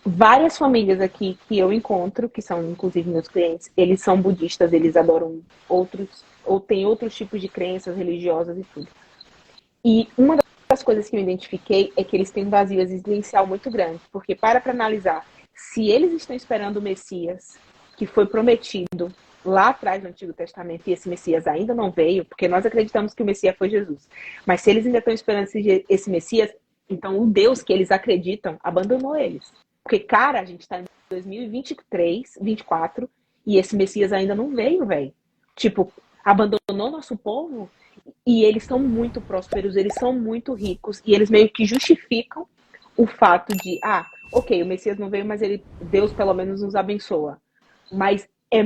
[SPEAKER 3] Várias famílias aqui que eu encontro, que são inclusive meus clientes, eles são budistas, eles adoram outros, ou têm outros tipos de crenças religiosas e tudo. E uma das coisas que eu identifiquei é que eles têm um vazio existencial muito grande, porque para analisar, se eles estão esperando o Messias, que foi prometido lá atrás no Antigo Testamento, e esse Messias ainda não veio, porque nós acreditamos que o Messias foi Jesus, mas se eles ainda estão esperando esse Messias, então o Deus que eles acreditam abandonou eles. Porque, cara, a gente está em 2023, 24, e esse Messias ainda não veio, velho. Tipo, abandonou nosso povo, e eles são muito prósperos, eles são muito ricos, e eles meio que justificam o fato de, ok, o Messias não veio, mas Deus pelo menos nos abençoa. Mas é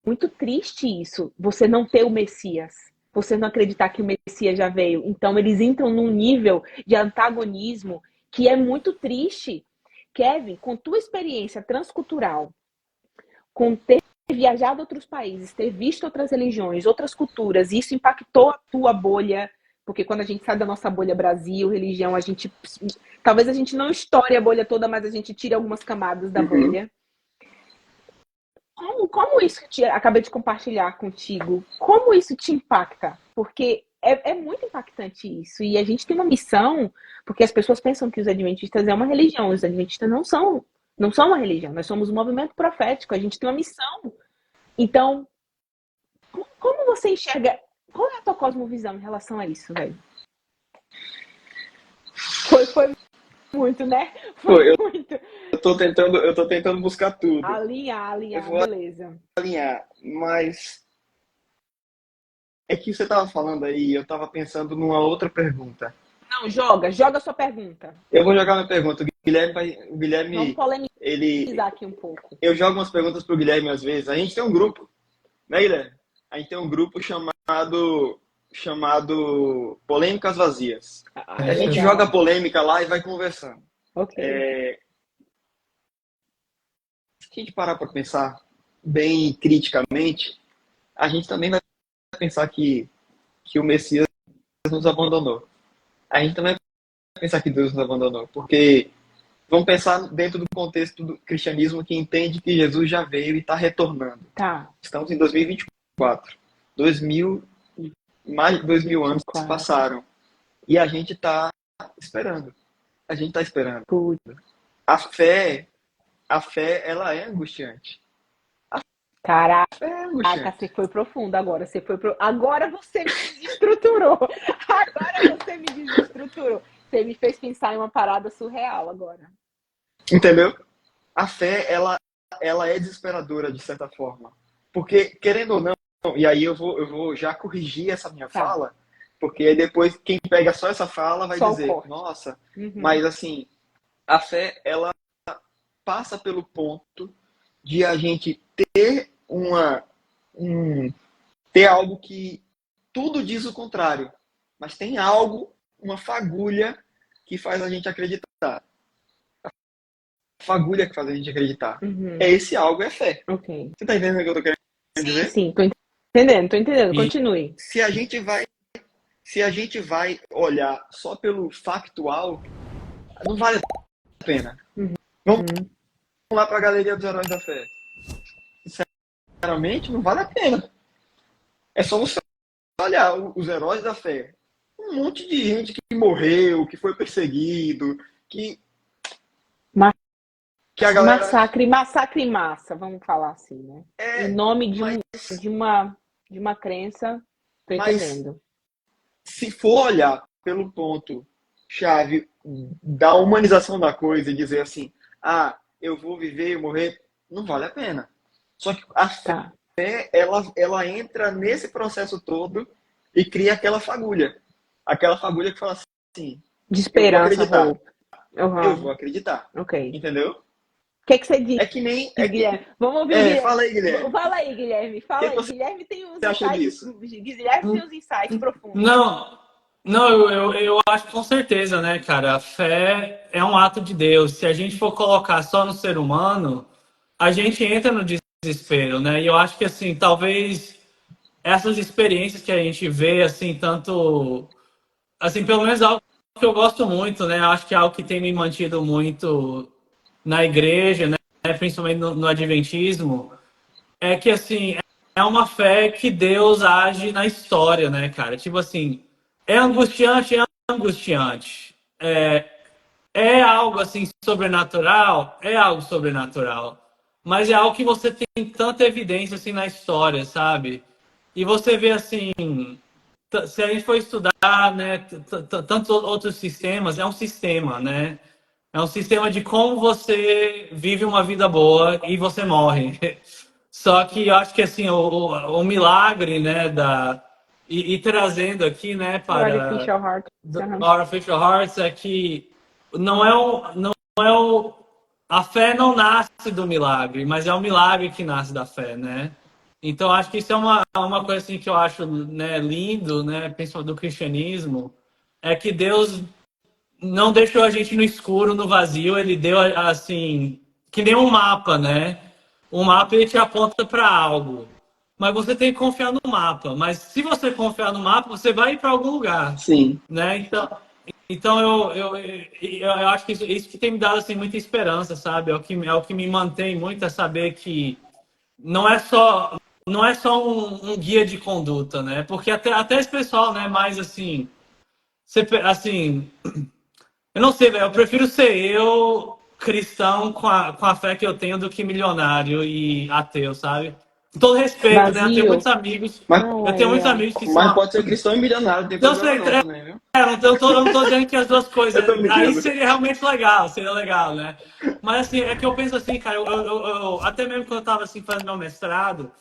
[SPEAKER 3] muito triste isso, você não ter o Messias, você não acreditar que o Messias já veio. Então eles entram num nível de antagonismo que é muito triste. Kevin, com tua experiência transcultural, com ter viajado a outros países, ter visto outras religiões, outras culturas, isso impactou a tua bolha, porque quando a gente sai da nossa bolha Brasil, religião, talvez a gente não estoure a bolha toda, mas a gente tira algumas camadas da bolha. Como isso que acabei de compartilhar contigo, como isso te impacta? Porque é muito impactante isso. E a gente tem uma missão, porque as pessoas pensam que os adventistas é uma religião. Os adventistas não são uma religião. Nós somos um movimento profético. A gente tem uma missão. Então, como você enxerga? Qual é a tua cosmovisão em relação a isso, velho? Foi muito, né?
[SPEAKER 2] Foi
[SPEAKER 3] muito.
[SPEAKER 2] Eu tô tentando buscar tudo.
[SPEAKER 3] Alinhar, beleza.
[SPEAKER 2] Alinhar, mas é que você tava falando aí, eu tava pensando numa outra pergunta.
[SPEAKER 3] Não, joga a sua pergunta.
[SPEAKER 2] Eu vou jogar minha pergunta. O Guilherme,
[SPEAKER 3] Vamos polemizar
[SPEAKER 2] ele,
[SPEAKER 3] aqui um pouco.
[SPEAKER 2] eu jogo umas perguntas pro Guilherme às vezes. A gente tem um grupo, né, Guilherme? A gente tem um grupo chamado Polêmicas Vazias. A gente joga polêmica lá e vai conversando.
[SPEAKER 3] Ok.
[SPEAKER 2] Se a gente parar para pensar bem criticamente, a gente também vai pensar que o Messias nos abandonou. A gente também vai pensar que Deus nos abandonou, porque vamos pensar dentro do contexto do cristianismo que entende que Jesus já veio e está retornando.
[SPEAKER 3] Tá.
[SPEAKER 2] Estamos em 2024. Mais de 2000 anos passaram. E a gente está esperando. A gente está esperando. A fé, ela é angustiante.
[SPEAKER 3] Caraca, você foi profundo agora. Agora você me desestruturou. Você me fez pensar em uma parada surreal agora.
[SPEAKER 2] Entendeu? A fé, ela é desesperadora, de certa forma. Porque, querendo ou não, e aí eu vou já corrigir essa minha fala, porque aí depois quem pega só essa fala vai dizer, nossa, mas assim, a fé, ela passa pelo ponto de a gente ter ter algo que tudo diz o contrário, mas tem algo, uma fagulha que faz a gente acreditar. A fagulha que faz a gente acreditar. É esse algo, é fé.
[SPEAKER 3] Okay.
[SPEAKER 2] Você tá entendendo o que eu tô querendo dizer?
[SPEAKER 3] Sim, tô entendendo. Continue.
[SPEAKER 2] Se a gente vai olhar só pelo factual, não vale a pena. Vamos lá para a Galeria dos Heróis da Fé. Sinceramente, não vale a pena. É só você olhar os heróis da fé. Um monte de gente que morreu, que foi perseguido, que a galera...
[SPEAKER 3] Massacre em massa, vamos falar assim, né? Em nome de uma crença, tô entendendo.
[SPEAKER 2] Se for olhar pelo ponto chave da humanização da coisa e dizer assim, eu vou viver e morrer, não vale a pena. Só que a fé, ela entra nesse processo todo e cria aquela fagulha. Aquela fagulha que fala assim...
[SPEAKER 3] De esperança.
[SPEAKER 2] Eu vou acreditar.
[SPEAKER 3] Ok.
[SPEAKER 2] Entendeu?
[SPEAKER 3] O que você diz?
[SPEAKER 2] É que nem...
[SPEAKER 3] Guilherme. Vamos ouvir Guilherme.
[SPEAKER 2] Fala aí, Guilherme.
[SPEAKER 3] Fala aí, Guilherme. Guilherme tem uns
[SPEAKER 2] insights...
[SPEAKER 3] Guilherme tem uns insights profundos.
[SPEAKER 1] Não, eu acho com certeza, né, cara? A fé é um ato de Deus. Se a gente for colocar só no ser humano, a gente entra no desespero, né? E eu acho que, assim, talvez essas experiências que a gente vê, assim, tanto... Assim, pelo menos algo que eu gosto muito, né? Acho que é algo que tem me mantido muito na igreja, né? Principalmente no Adventismo, é que, assim, é uma fé que Deus age na história, né, cara? Tipo assim, é angustiante, é angustiante. É algo, assim, sobrenatural? É algo sobrenatural. Mas é algo que você tem tanta evidência, assim, na história, sabe? E você vê, assim, se a gente for estudar, né, tantos outros sistemas, é um sistema, né? É um sistema de como você vive uma vida boa e você morre. Só que eu acho que assim o milagre, né, e trazendo aqui, né,
[SPEAKER 3] Do
[SPEAKER 1] para
[SPEAKER 3] Artificial Heart. Uhum.
[SPEAKER 1] Artificial Hearts é que não é a fé não nasce do milagre, mas é o milagre que nasce da fé, né? Então acho que isso é uma coisa assim que eu acho, né, lindo, né, principalmente do cristianismo, é que Deus não deixou a gente no escuro, no vazio, ele deu assim, que nem um mapa, né? O mapa ele te aponta para algo. Mas você tem que confiar no mapa. Mas se você confiar no mapa, você vai ir para algum lugar,
[SPEAKER 2] Sim,
[SPEAKER 1] né? Então eu acho que isso que tem me dado assim muita esperança, sabe? É o que me mantém muito a saber que não é só um guia de conduta, né? Porque até esse pessoal, né, mais assim, assim, eu não sei, velho. Eu prefiro ser eu, cristão, com a fé que eu tenho, do que milionário e ateu, sabe? Com todo respeito, né? Eu tenho muitos
[SPEAKER 3] Vazio.
[SPEAKER 1] amigos.
[SPEAKER 2] mas,
[SPEAKER 3] Não,
[SPEAKER 1] Eu tenho muitos
[SPEAKER 3] é.
[SPEAKER 1] amigos que
[SPEAKER 2] mas
[SPEAKER 1] são.
[SPEAKER 2] pode ser cristão e milionário, não tem
[SPEAKER 1] Não
[SPEAKER 2] problema
[SPEAKER 1] sei,
[SPEAKER 2] não também, viu?
[SPEAKER 1] eu não tô dizendo que as duas
[SPEAKER 2] Eu tô
[SPEAKER 1] coisas. Aí
[SPEAKER 2] mentindo.
[SPEAKER 1] seria realmente legal, seria legal, né? Mas assim, é que eu penso assim, cara, até mesmo quando eu tava assim, fazendo meu mestrado,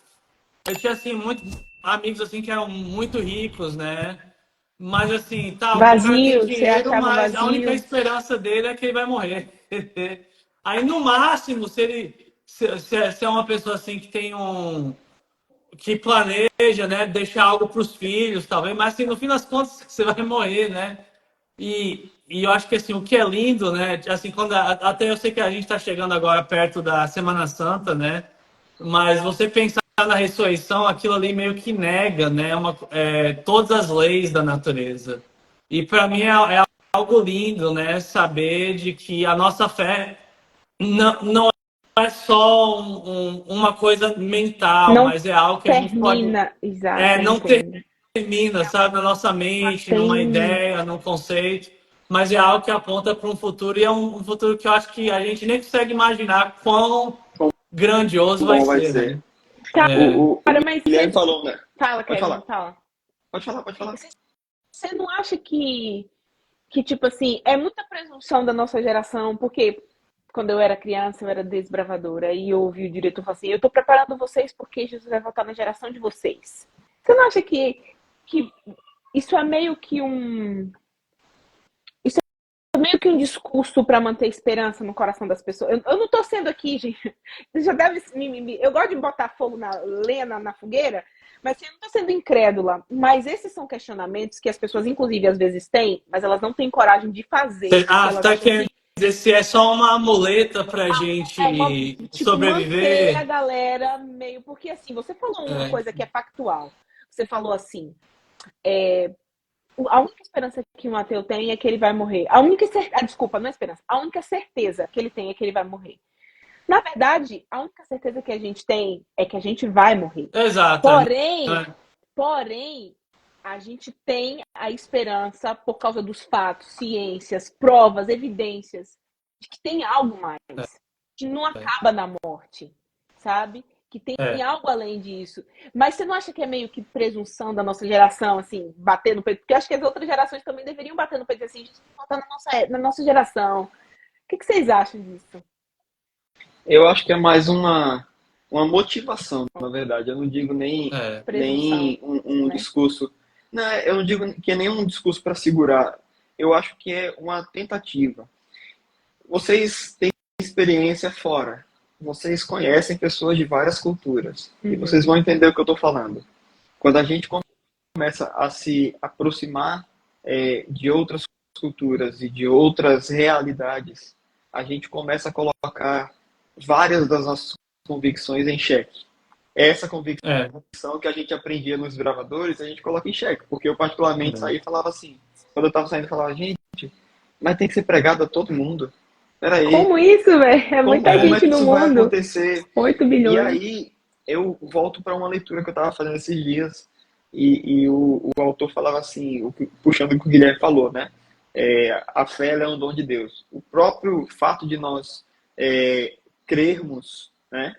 [SPEAKER 1] eu tinha assim, muitos amigos assim que eram muito ricos, né? Mas assim, tá, o cara tem
[SPEAKER 3] Vazio, você
[SPEAKER 1] dinheiro,
[SPEAKER 3] achava
[SPEAKER 1] mas a única
[SPEAKER 3] vazio.
[SPEAKER 1] esperança dele é que ele vai morrer. Aí no máximo, se é uma pessoa assim que tem que planeja, né, deixar algo para os filhos, talvez, mas assim, no fim das contas você vai morrer, né? E eu acho que assim, o que é lindo, né? Assim, até eu sei que a gente está chegando agora perto da Semana Santa, né? Mas você pensar na ressurreição, aquilo ali meio que nega, né, todas as leis da natureza. E para mim é algo lindo, né, saber de que a nossa fé não é só uma coisa mental,
[SPEAKER 3] Não
[SPEAKER 1] mas é algo que a gente pode,
[SPEAKER 3] termina. Exato, eu
[SPEAKER 1] não
[SPEAKER 3] entendo.
[SPEAKER 1] termina, sabe, na nossa mente, numa
[SPEAKER 3] Tem.
[SPEAKER 1] ideia, num conceito, mas é algo que aponta para um futuro, e é um futuro que eu acho que a gente nem consegue imaginar quão grandioso vai
[SPEAKER 2] Bom vai
[SPEAKER 1] ser,
[SPEAKER 2] ser.
[SPEAKER 1] né?
[SPEAKER 2] O
[SPEAKER 3] Cara, mas
[SPEAKER 2] Guilherme
[SPEAKER 3] você.
[SPEAKER 2] falou, né?
[SPEAKER 3] Fala,
[SPEAKER 2] Pode
[SPEAKER 3] Kevin,
[SPEAKER 2] falar.
[SPEAKER 3] fala.
[SPEAKER 2] Pode falar, pode falar.
[SPEAKER 3] Você não acha que, tipo assim, é muita presunção da nossa geração? Porque quando eu era criança, eu era desbravadora e eu ouvi o diretor falar assim: eu tô preparando vocês porque Jesus vai voltar na geração de vocês. Você não acha que isso é meio que um. Isso é meio que um discurso para manter esperança no coração das pessoas? Eu não tô sendo aqui, gente. Você já deve. Eu gosto de botar fogo na lenha na fogueira, mas assim, eu não tô sendo incrédula. Mas esses são questionamentos que as pessoas, inclusive, às vezes têm, mas elas não têm coragem de fazer, porque elas
[SPEAKER 1] Tá
[SPEAKER 3] acham
[SPEAKER 1] querendo
[SPEAKER 3] que
[SPEAKER 1] dizer se é só uma muleta pra
[SPEAKER 3] é uma,
[SPEAKER 1] gente
[SPEAKER 3] tipo, manter a
[SPEAKER 1] sobreviver?
[SPEAKER 3] galera meio. Porque assim, você falou uma
[SPEAKER 1] É,
[SPEAKER 3] coisa que é factual. Você falou assim: a única esperança que um ateu tem é que ele vai morrer. A única certeza, desculpa, não é esperança. A única certeza que ele tem é que ele vai morrer. Na verdade, a única certeza que a gente tem é que a gente vai morrer.
[SPEAKER 1] exato.
[SPEAKER 3] Porém,
[SPEAKER 1] Né?
[SPEAKER 3] porém, a gente tem a esperança por causa dos fatos, ciências, provas, evidências de que tem algo mais, que não acaba na morte, sabe? Que tem
[SPEAKER 1] É.
[SPEAKER 3] algo além disso. Mas você não acha que é meio que presunção da nossa geração, assim, bater no peito? Porque eu acho que as outras gerações também deveriam bater no peito assim, a gente tem que voltar na nossa geração. O que vocês acham disso?
[SPEAKER 2] Eu acho que é mais uma motivação, na verdade. Eu não digo nem
[SPEAKER 3] Presunção,
[SPEAKER 2] um
[SPEAKER 3] né?
[SPEAKER 2] discurso. Não, eu não digo que é nem um discurso para segurar. Eu acho que é uma tentativa. Vocês têm experiência fora. Vocês conhecem pessoas de várias culturas. E vocês
[SPEAKER 3] Uhum.
[SPEAKER 2] vão entender o que eu estou falando. Quando a gente começa a se aproximar de outras culturas e de outras realidades, a gente começa a colocar várias das nossas convicções em xeque. Essa
[SPEAKER 1] É.
[SPEAKER 2] convicção que a gente aprendia nos gravadores, a gente coloca em xeque. Porque eu, particularmente, saí e falava assim. Quando eu estava saindo, eu falava, gente, mas tem que ser pregado a todo mundo. Peraí,
[SPEAKER 3] Como isso, velho? É muita
[SPEAKER 2] como é
[SPEAKER 3] gente
[SPEAKER 2] que
[SPEAKER 3] no
[SPEAKER 2] isso vai
[SPEAKER 3] mundo.
[SPEAKER 2] acontecer?
[SPEAKER 3] 8
[SPEAKER 2] E
[SPEAKER 3] bilhões.
[SPEAKER 2] aí eu volto para uma leitura que eu estava fazendo esses dias e o autor falava assim, puxando o que o Guilherme falou, né? A fé ela é um dom de Deus. O próprio fato de nós crermos, né?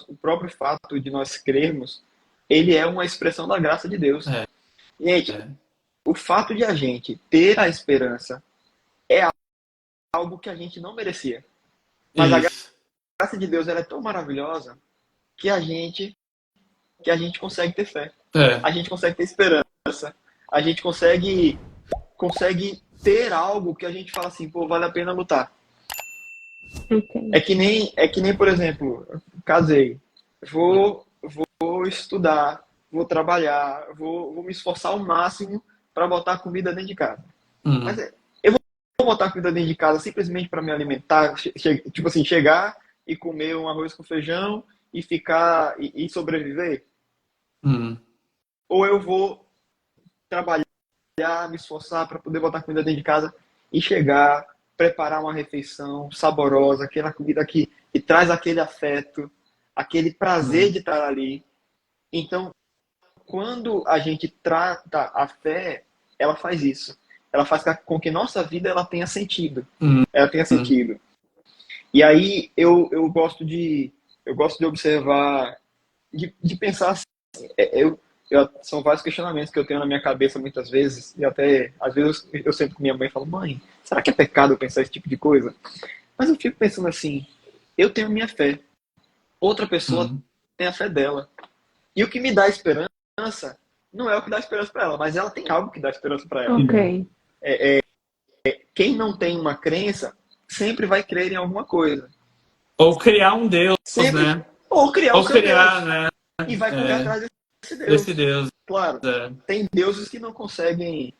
[SPEAKER 2] O próprio fato de nós crermos, ele é uma expressão da graça de Deus.
[SPEAKER 1] É.
[SPEAKER 2] Gente, o fato de a gente ter a esperança é algo que a gente não merecia. Mas a
[SPEAKER 1] Isso.
[SPEAKER 2] graça de Deus ela é tão maravilhosa que a gente consegue ter fé.
[SPEAKER 1] É.
[SPEAKER 2] A gente consegue ter esperança. A gente consegue ter algo que a gente fala assim, pô, vale a pena lutar.
[SPEAKER 3] Entendi.
[SPEAKER 2] É que nem, por exemplo, casei. Vou estudar, vou trabalhar, vou me esforçar ao máximo para botar comida dentro de casa. Mas eu vou botar comida dentro de casa simplesmente para me alimentar, tipo assim, chegar e comer um arroz com feijão e ficar e sobreviver? Ou eu vou trabalhar, me esforçar para poder botar comida dentro de casa e chegar, preparar uma refeição saborosa, aquela comida que traz aquele afeto, aquele prazer de estar ali. Então, quando a gente trata a fé, ela faz isso. Ela faz com que nossa vida ela tenha sentido. Ela tenha sentido. E aí eu gosto de observar, de pensar assim, são vários questionamentos que eu tenho na minha cabeça muitas vezes, e até às vezes eu sempre com minha mãe e falo, mãe, será que é pecado eu pensar esse tipo de coisa? Mas eu fico pensando assim, eu tenho minha fé, outra pessoa tem a fé dela. E o que me dá esperança não é o que dá esperança para ela, mas ela tem algo que dá esperança para ela.
[SPEAKER 3] Ok.
[SPEAKER 2] Quem não tem uma crença sempre vai crer em alguma coisa.
[SPEAKER 1] Ou criar um Deus,
[SPEAKER 2] Sempre,
[SPEAKER 1] né?
[SPEAKER 2] ou criar o seu Deus.
[SPEAKER 1] Né?
[SPEAKER 2] E vai correr atrás desse Deus.
[SPEAKER 1] Desse Deus.
[SPEAKER 2] Claro, tem deuses que não conseguem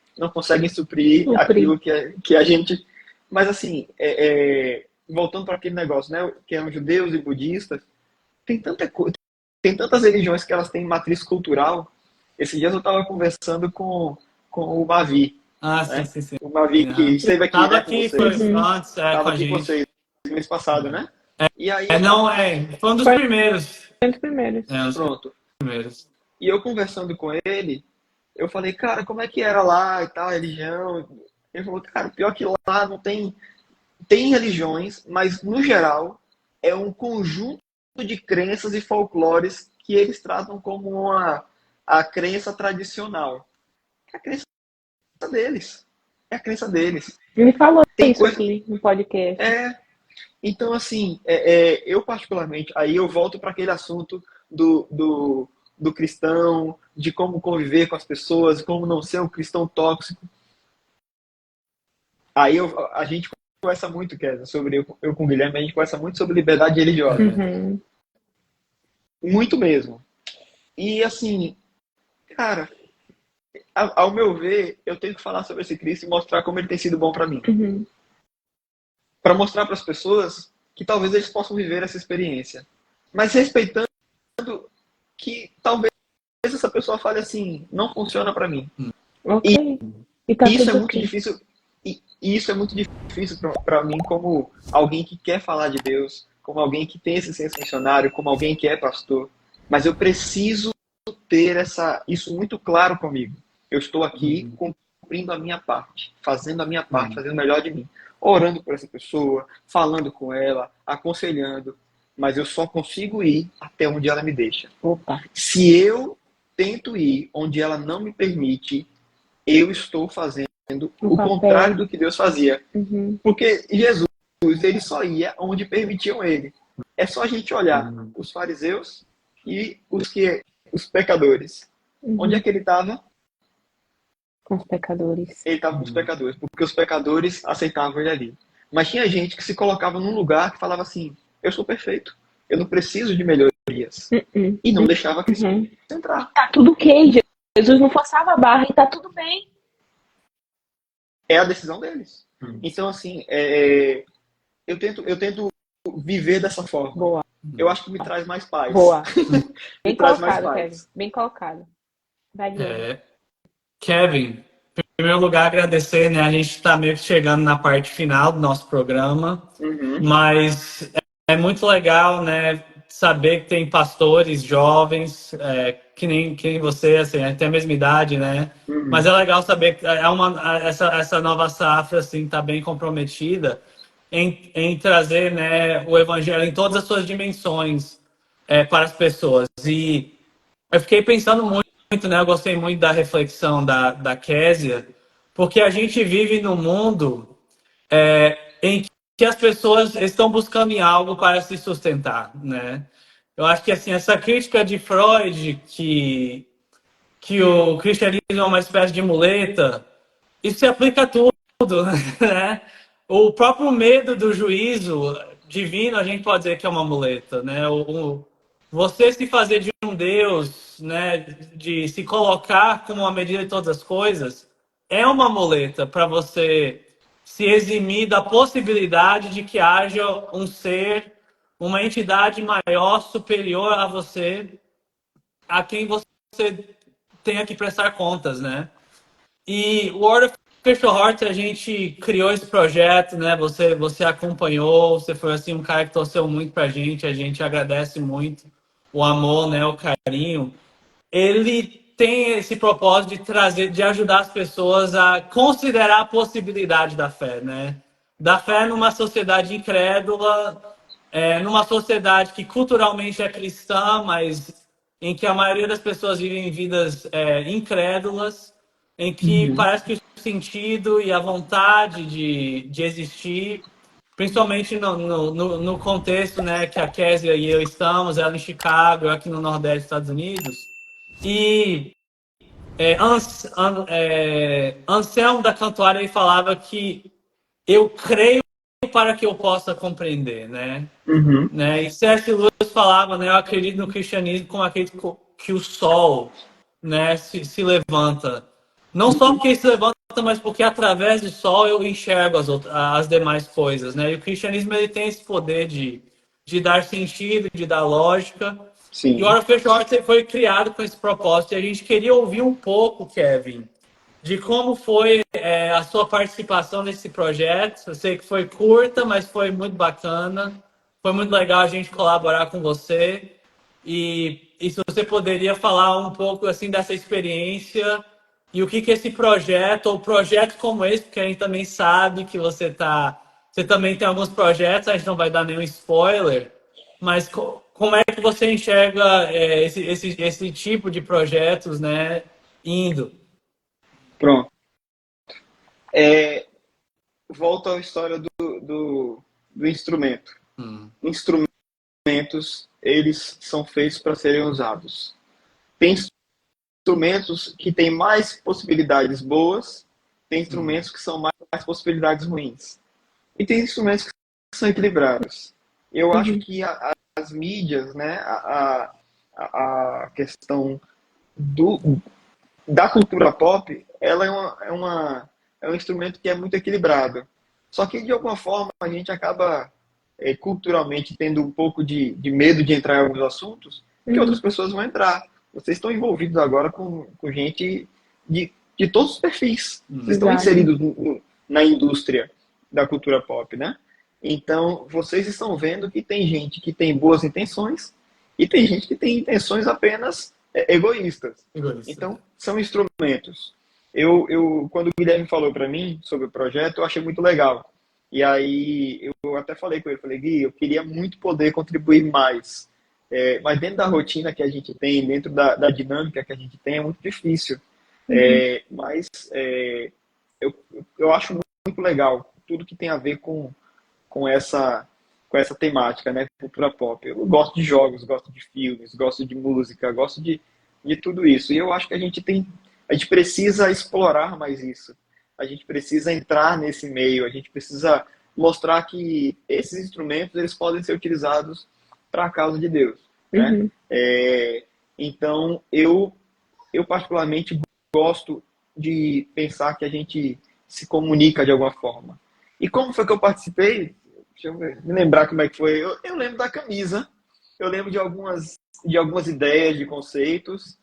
[SPEAKER 2] suprir aquilo que a gente... Mas assim, voltando para aquele negócio, né? Que eram judeus e budistas, tem tantas religiões que elas têm matriz cultural. Esses dias eu estava conversando com o Mavi. Né?
[SPEAKER 1] Sim.
[SPEAKER 2] O Mavi que esteve aqui,
[SPEAKER 1] Tava
[SPEAKER 2] né,
[SPEAKER 1] aqui,
[SPEAKER 2] com vocês.
[SPEAKER 1] foi antes,
[SPEAKER 2] Estava
[SPEAKER 1] com a
[SPEAKER 2] aqui com
[SPEAKER 1] gente.
[SPEAKER 2] vocês mês passado, né? E aí
[SPEAKER 1] foi um dos primeiros.
[SPEAKER 3] Foi um dos primeiros.
[SPEAKER 2] Pronto.
[SPEAKER 1] Primeiros.
[SPEAKER 2] E eu conversando com ele, eu falei, cara, como é que era lá e tal, a religião? Ele falou, cara, pior que lá não tem religiões, mas no geral é um conjunto de crenças e folclores que eles tratam como a crença tradicional. É a crença deles. É a crença deles.
[SPEAKER 3] Ele falou
[SPEAKER 2] Tem
[SPEAKER 3] isso aqui no podcast.
[SPEAKER 2] Então, assim, eu particularmente, aí eu volto para aquele assunto do cristão, de como conviver com as pessoas, como não ser um cristão tóxico. Aí a gente conversa muito, Kézia, sobre eu com o Guilherme, a gente conversa muito sobre liberdade religiosa. Muito mesmo. E assim, cara, ao meu ver, eu tenho que falar sobre esse Cristo e mostrar como ele tem sido bom para mim. Para mostrar para as pessoas que talvez eles possam viver essa experiência. Mas respeitando que talvez essa pessoa fale assim, não funciona para mim.
[SPEAKER 3] Ok. E tá
[SPEAKER 2] isso é
[SPEAKER 3] tudo
[SPEAKER 2] muito
[SPEAKER 3] bem.
[SPEAKER 2] difícil. E isso é muito difícil para mim, como alguém que quer falar de Deus, como alguém que tem esse senso missionário, como alguém que é pastor. Mas eu preciso ter isso muito claro comigo. Eu estou aqui cumprindo a minha parte, fazendo a minha parte, fazendo o melhor de mim. Orando por essa pessoa, falando com ela, aconselhando. Mas eu só consigo ir até onde ela me deixa.
[SPEAKER 3] Opa.
[SPEAKER 2] Se eu tento ir onde ela não me permite, eu estou fazendo o contrário do que Deus fazia. Porque Jesus, ele só ia onde permitiam ele. É só a gente olhar os fariseus e os pecadores. Onde é que ele estava?
[SPEAKER 3] Com os pecadores.
[SPEAKER 2] Ele estava com os pecadores, porque os pecadores aceitavam ele ali. Mas tinha gente que se colocava num lugar que falava assim, eu sou perfeito, eu não preciso de melhorias. E não deixava Cristo entrar.
[SPEAKER 3] Tá tudo ok, Jesus não forçava a barra e tá tudo bem.
[SPEAKER 2] É a decisão deles. Então, assim, eu tento viver dessa forma.
[SPEAKER 3] Boa.
[SPEAKER 2] Eu acho que me traz mais paz.
[SPEAKER 3] Boa. Bem
[SPEAKER 2] traz mais
[SPEAKER 3] colocado,
[SPEAKER 2] paz.
[SPEAKER 3] Kevin. Bem colocado. Vai, Guilherme.
[SPEAKER 1] Kevin, primeiro lugar, agradecer, né? A gente está meio que chegando na parte final do nosso programa, mas é muito legal, né? Saber que tem pastores jovens, que nem você, assim, tem a mesma idade, né? Mas é legal saber que essa nova safra, assim, está bem comprometida em trazer, né, o evangelho em todas as suas dimensões para as pessoas. E eu fiquei pensando muito, né? Eu gostei muito da reflexão da Késia, porque a gente vive num mundo em que as pessoas estão buscando em algo para se sustentar, né? Eu acho que assim essa crítica de Freud que o cristianismo é uma espécie de muleta, isso se aplica a tudo, né? O próprio medo do juízo divino, a gente pode dizer que é uma muleta, né? Você se fazer de um Deus, né? De se colocar como uma medida de todas as coisas, é uma muleta para você se eximir da possibilidade de que haja um ser, uma entidade maior, superior a você, a quem você tenha que prestar contas, né? E o World of Special Hearts, a gente criou esse projeto, né? Você acompanhou, você foi assim um cara que torceu muito pra gente, a gente agradece muito o amor, né? O carinho. Ele tem esse propósito de trazer, de ajudar as pessoas a considerar a possibilidade da fé, né? Da fé numa sociedade incrédula, numa sociedade que culturalmente é cristã, mas em que a maioria das pessoas vivem vidas incrédulas, em que parece que o sentido e a vontade de existir, principalmente no contexto, né, que a Késia e eu estamos, ela em Chicago, eu aqui no Nordeste dos Estados Unidos, e Anselmo da Cantuária ele falava que eu creio para que eu possa compreender, né? Né? E C.S. Lewis falava, né? Eu acredito no cristianismo como acredito que o sol, né, se levanta. Não só porque ele se levanta, mas porque através do sol eu enxergo as demais coisas, né? E o cristianismo ele tem esse poder de dar sentido, de dar lógica.
[SPEAKER 2] Sim.
[SPEAKER 1] E o Hora Fecha Horta foi criado com esse propósito. E a gente queria ouvir um pouco, Kevin, de como foi a sua participação nesse projeto. Eu sei que foi curta, mas foi muito bacana. Foi muito legal a gente colaborar com você. E se você poderia falar um pouco assim dessa experiência e o que esse projeto, ou projetos como esse, porque a gente também sabe que você também tem alguns projetos, a gente não vai dar nenhum spoiler, mas como é que você enxerga esse tipo de projetos, né, indo?
[SPEAKER 2] Pronto. Volta à história do instrumento. Instrumentos, eles são feitos para serem usados. Tem instrumentos que têm mais possibilidades boas, tem instrumentos que são mais possibilidades ruins. E tem instrumentos que são equilibrados. Eu acho que as mídias, né, a questão da cultura pop, ela é um instrumento que é muito equilibrado. Só que, de alguma forma, a gente acaba culturalmente tendo um pouco de medo de entrar em alguns assuntos que outras pessoas vão entrar. Vocês estão envolvidos agora com gente de todos os perfis. Vocês estão inseridos na indústria da cultura pop, né? Então, vocês estão vendo que tem gente que tem boas intenções e tem gente que tem intenções apenas egoístas. Então, são instrumentos. Quando o Guilherme falou para mim sobre o projeto, eu achei muito legal. E aí, eu até falei com ele, falei, Gui, eu queria muito poder contribuir mais. Mas dentro da rotina que a gente tem, dentro da dinâmica que a gente tem, é muito difícil. Mas eu acho muito legal tudo que tem a ver com essa temática, né? Cultura pop. Eu gosto de jogos, gosto de filmes, gosto de música, gosto de tudo isso. E eu acho que a gente precisa explorar mais isso. A gente precisa entrar nesse meio, a gente precisa mostrar que esses instrumentos eles podem ser utilizados para a causa de Deus, né? Então, eu particularmente gosto de pensar que a gente se comunica de alguma forma. E como foi que eu participei? Deixa eu me lembrar como é que foi. Eu lembro da camisa, eu lembro de algumas ideias, de conceitos.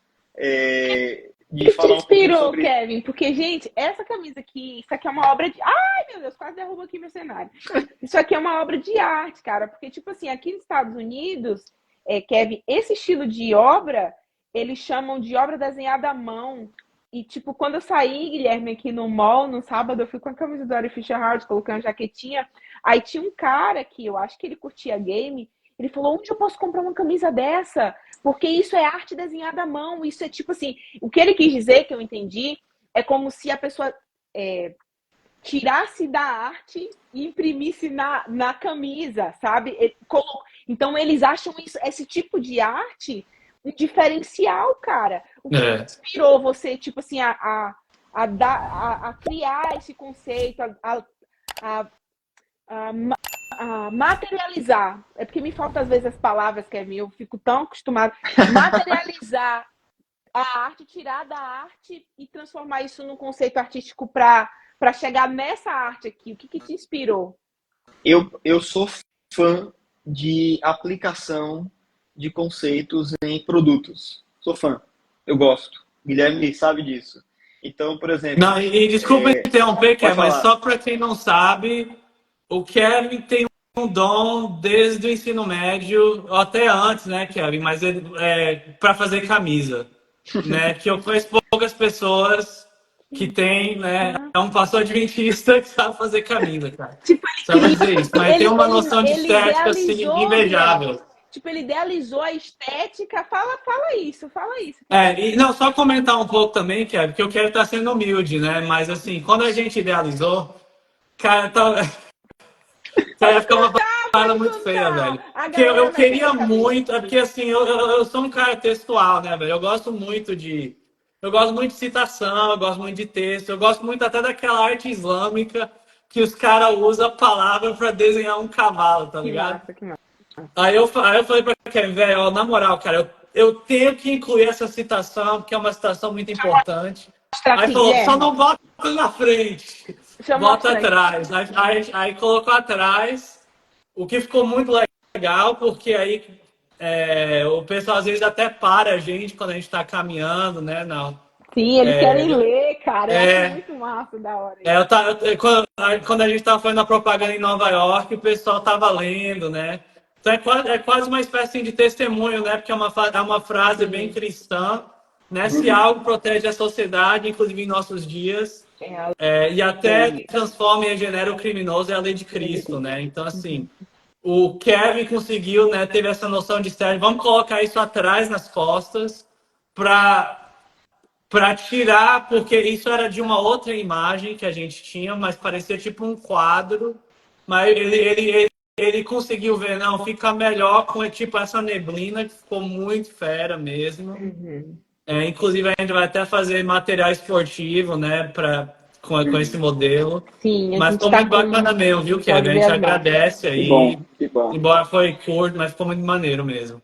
[SPEAKER 2] de falar um pouquinho
[SPEAKER 3] Inspirou,
[SPEAKER 2] sobre...
[SPEAKER 3] Kevin, porque, gente, essa camisa aqui, isso aqui é uma obra de... Ai, meu Deus, quase derruba aqui meu cenário. Isso aqui é uma obra de arte, cara, porque, tipo assim, aqui nos Estados Unidos, Kevin, esse estilo de obra, eles chamam de obra desenhada à mão. E, tipo, quando eu saí, Guilherme, aqui no mall, no sábado, eu fui com a camisa do Ari Fisher Hard, coloquei uma jaquetinha, aí tinha um cara que eu acho que ele curtia game, ele falou, onde eu posso comprar uma camisa dessa? Porque isso é arte desenhada à mão, isso é tipo assim, o que ele quis dizer, que eu entendi, é como se a pessoa tirasse da arte e imprimisse na camisa, sabe? Então eles acham esse tipo de arte um diferencial, cara. O que inspirou você, tipo assim, a criar esse conceito, a materializar, é porque me faltam às vezes as palavras, Kevin, eu fico tão acostumada, materializar a arte, tirar da arte e transformar isso num conceito artístico para chegar nessa arte aqui. O que te inspirou?
[SPEAKER 2] Eu sou fã de aplicação de conceitos em produtos. Sou fã. Eu gosto. Guilherme sabe disso. Então, por exemplo...
[SPEAKER 1] Não, e desculpa interromper, Kevin, mas
[SPEAKER 2] falar.
[SPEAKER 1] só para quem não sabe, o Kevin tem um dom desde o ensino médio, ou até antes, né, Kevin? Mas para fazer camisa, né? Que eu conheço poucas pessoas que têm, né? É um pastor adventista que sabe fazer camisa, cara.
[SPEAKER 3] Tipo,
[SPEAKER 1] Só pra dizer isso. Mas tem uma noção de
[SPEAKER 3] ele
[SPEAKER 1] estética assim, invejável.
[SPEAKER 3] Tipo, ele idealizou a estética. Fala isso.
[SPEAKER 1] E não, só comentar um pouco também, Kevin, que eu quero estar sendo humilde, né? Mas assim, quando a gente idealizou, cara, ia ficar uma parada muito feia, velho. Porque eu queria muito, é porque assim, eu sou um cara textual, né, velho? Eu gosto muito de citação, eu gosto muito de texto, eu gosto muito até daquela arte islâmica que os caras usam a palavra para desenhar um cavalo, tá ligado?
[SPEAKER 3] Que massa.
[SPEAKER 1] Aí eu falei pra Kevin, velho, ó, na moral, cara, eu tenho que incluir essa citação, porque é uma citação muito importante. Aí falou, só não bota na frente, bota atrás. Aí colocou atrás, o que ficou muito legal, porque aí o pessoal às vezes até para a gente quando a gente tá caminhando, né? Não.
[SPEAKER 3] Sim, eles querem ler, cara. Eu acho muito massa, da hora.
[SPEAKER 1] Quando a gente tava fazendo a propaganda em Nova York, o pessoal tava lendo, né? Então é quase uma espécie de testemunho, né? Porque é uma frase bem cristã, né? Se algo protege a sociedade, inclusive em nossos dias, e até transforma e regenera o criminoso, é a lei de Cristo, né? Então, assim, o Kevin conseguiu, né? Teve essa noção de série. Vamos colocar isso atrás nas costas para tirar, porque isso era de uma outra imagem que a gente tinha, mas parecia tipo um quadro. Mas ele conseguiu ver, não, fica melhor com tipo essa neblina, que ficou muito fera mesmo. Inclusive, a gente vai até fazer material esportivo, né, com esse modelo.
[SPEAKER 3] Sim,
[SPEAKER 1] mas ficou muito bacana mesmo, viu, Kevin? A gente agradece aí.
[SPEAKER 2] Que bom.
[SPEAKER 1] Embora foi curto, mas ficou muito maneiro mesmo.